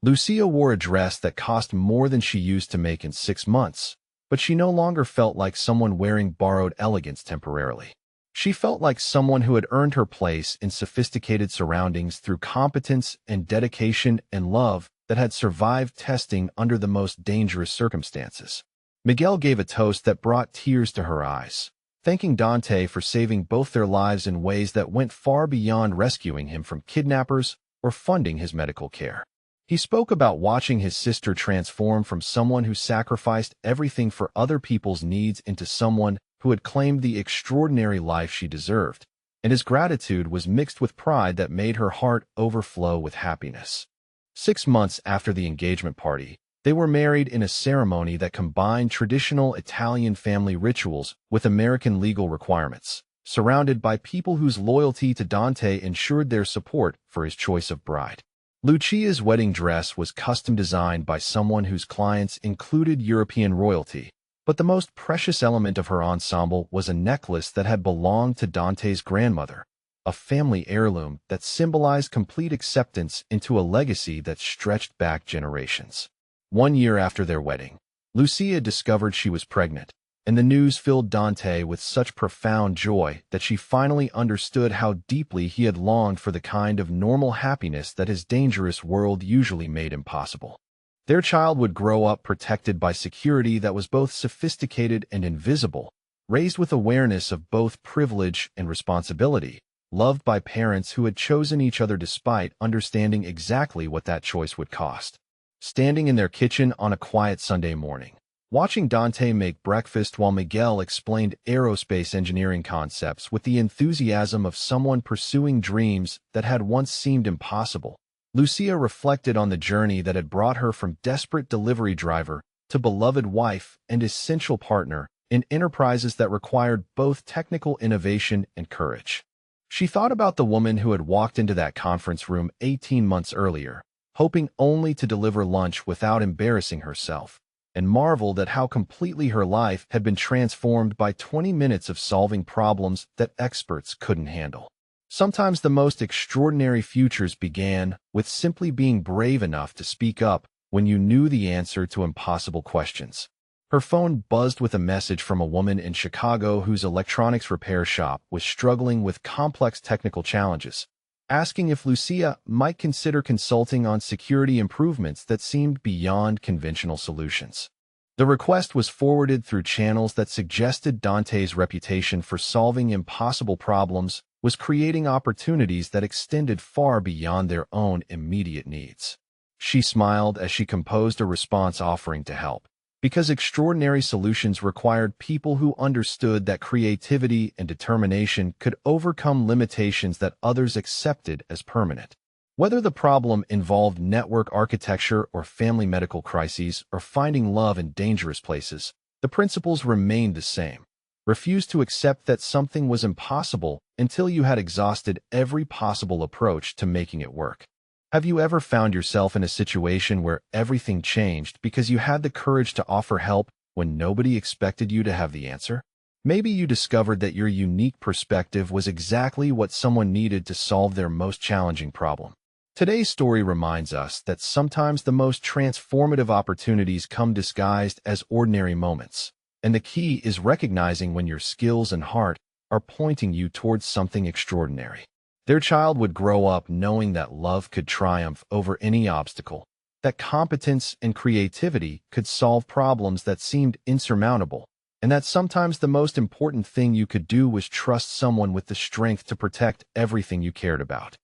Lucia wore a dress that cost more than she used to make in 6 months, but she no longer felt like someone wearing borrowed elegance temporarily. She felt like someone who had earned her place in sophisticated surroundings through competence and dedication and love that had survived testing under the most dangerous circumstances. Miguel gave a toast that brought tears to her eyes, thanking Dante for saving both their lives in ways that went far beyond rescuing him from kidnappers or funding his medical care. He spoke about watching his sister transform from someone who sacrificed everything for other people's needs into someone who had claimed the extraordinary life she deserved, and his gratitude was mixed with pride that made her heart overflow with happiness. 6 months after the engagement party, they were married in a ceremony that combined traditional Italian family rituals with American legal requirements, surrounded by people whose loyalty to Dante ensured their support for his choice of bride. Lucia's wedding dress was custom designed by someone whose clients included European royalty, but the most precious element of her ensemble was a necklace that had belonged to Dante's grandmother, a family heirloom that symbolized complete acceptance into a legacy that stretched back generations. 1 year after their wedding, Lucia discovered she was pregnant, and the news filled Dante with such profound joy that she finally understood how deeply he had longed for the kind of normal happiness that his dangerous world usually made impossible. Their child would grow up protected by security that was both sophisticated and invisible, raised with awareness of both privilege and responsibility, loved by parents who had chosen each other despite understanding exactly what that choice would cost. Standing in their kitchen on a quiet Sunday morning, watching Dante make breakfast while Miguel explained aerospace engineering concepts with the enthusiasm of someone pursuing dreams that had once seemed impossible, Lucia reflected on the journey that had brought her from desperate delivery driver to beloved wife and essential partner in enterprises that required both technical innovation and courage. She thought about the woman who had walked into that conference room 18 months earlier, hoping only to deliver lunch without embarrassing herself, and marveled at how completely her life had been transformed by 20 minutes of solving problems that experts couldn't handle. Sometimes the most extraordinary futures began with simply being brave enough to speak up when you knew the answer to impossible questions. Her phone buzzed with a message from a woman in Chicago whose electronics repair shop was struggling with complex technical challenges, asking if Lucia might consider consulting on security improvements that seemed beyond conventional solutions. The request was forwarded through channels that suggested Dante's reputation for solving impossible problems was creating opportunities that extended far beyond their own immediate needs. She smiled as she composed a response offering to help, because extraordinary solutions required people who understood that creativity and determination could overcome limitations that others accepted as permanent. Whether the problem involved network architecture or family medical crises or finding love in dangerous places, the principles remained the same. Refuse to accept that something was impossible until you had exhausted every possible approach to making it work. Have you ever found yourself in a situation where everything changed because you had the courage to offer help when nobody expected you to have the answer? Maybe you discovered that your unique perspective was exactly what someone needed to solve their most challenging problem. Today's story reminds us that sometimes the most transformative opportunities come disguised as ordinary moments, and the key is recognizing when your skills and heart are pointing you towards something extraordinary. Their child would grow up knowing that love could triumph over any obstacle, that competence and creativity could solve problems that seemed insurmountable, and that sometimes the most important thing you could do was trust someone with the strength to protect everything you cared about.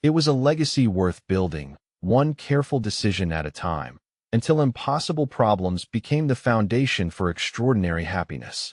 It was a legacy worth building, one careful decision at a time, until impossible problems became the foundation for extraordinary happiness.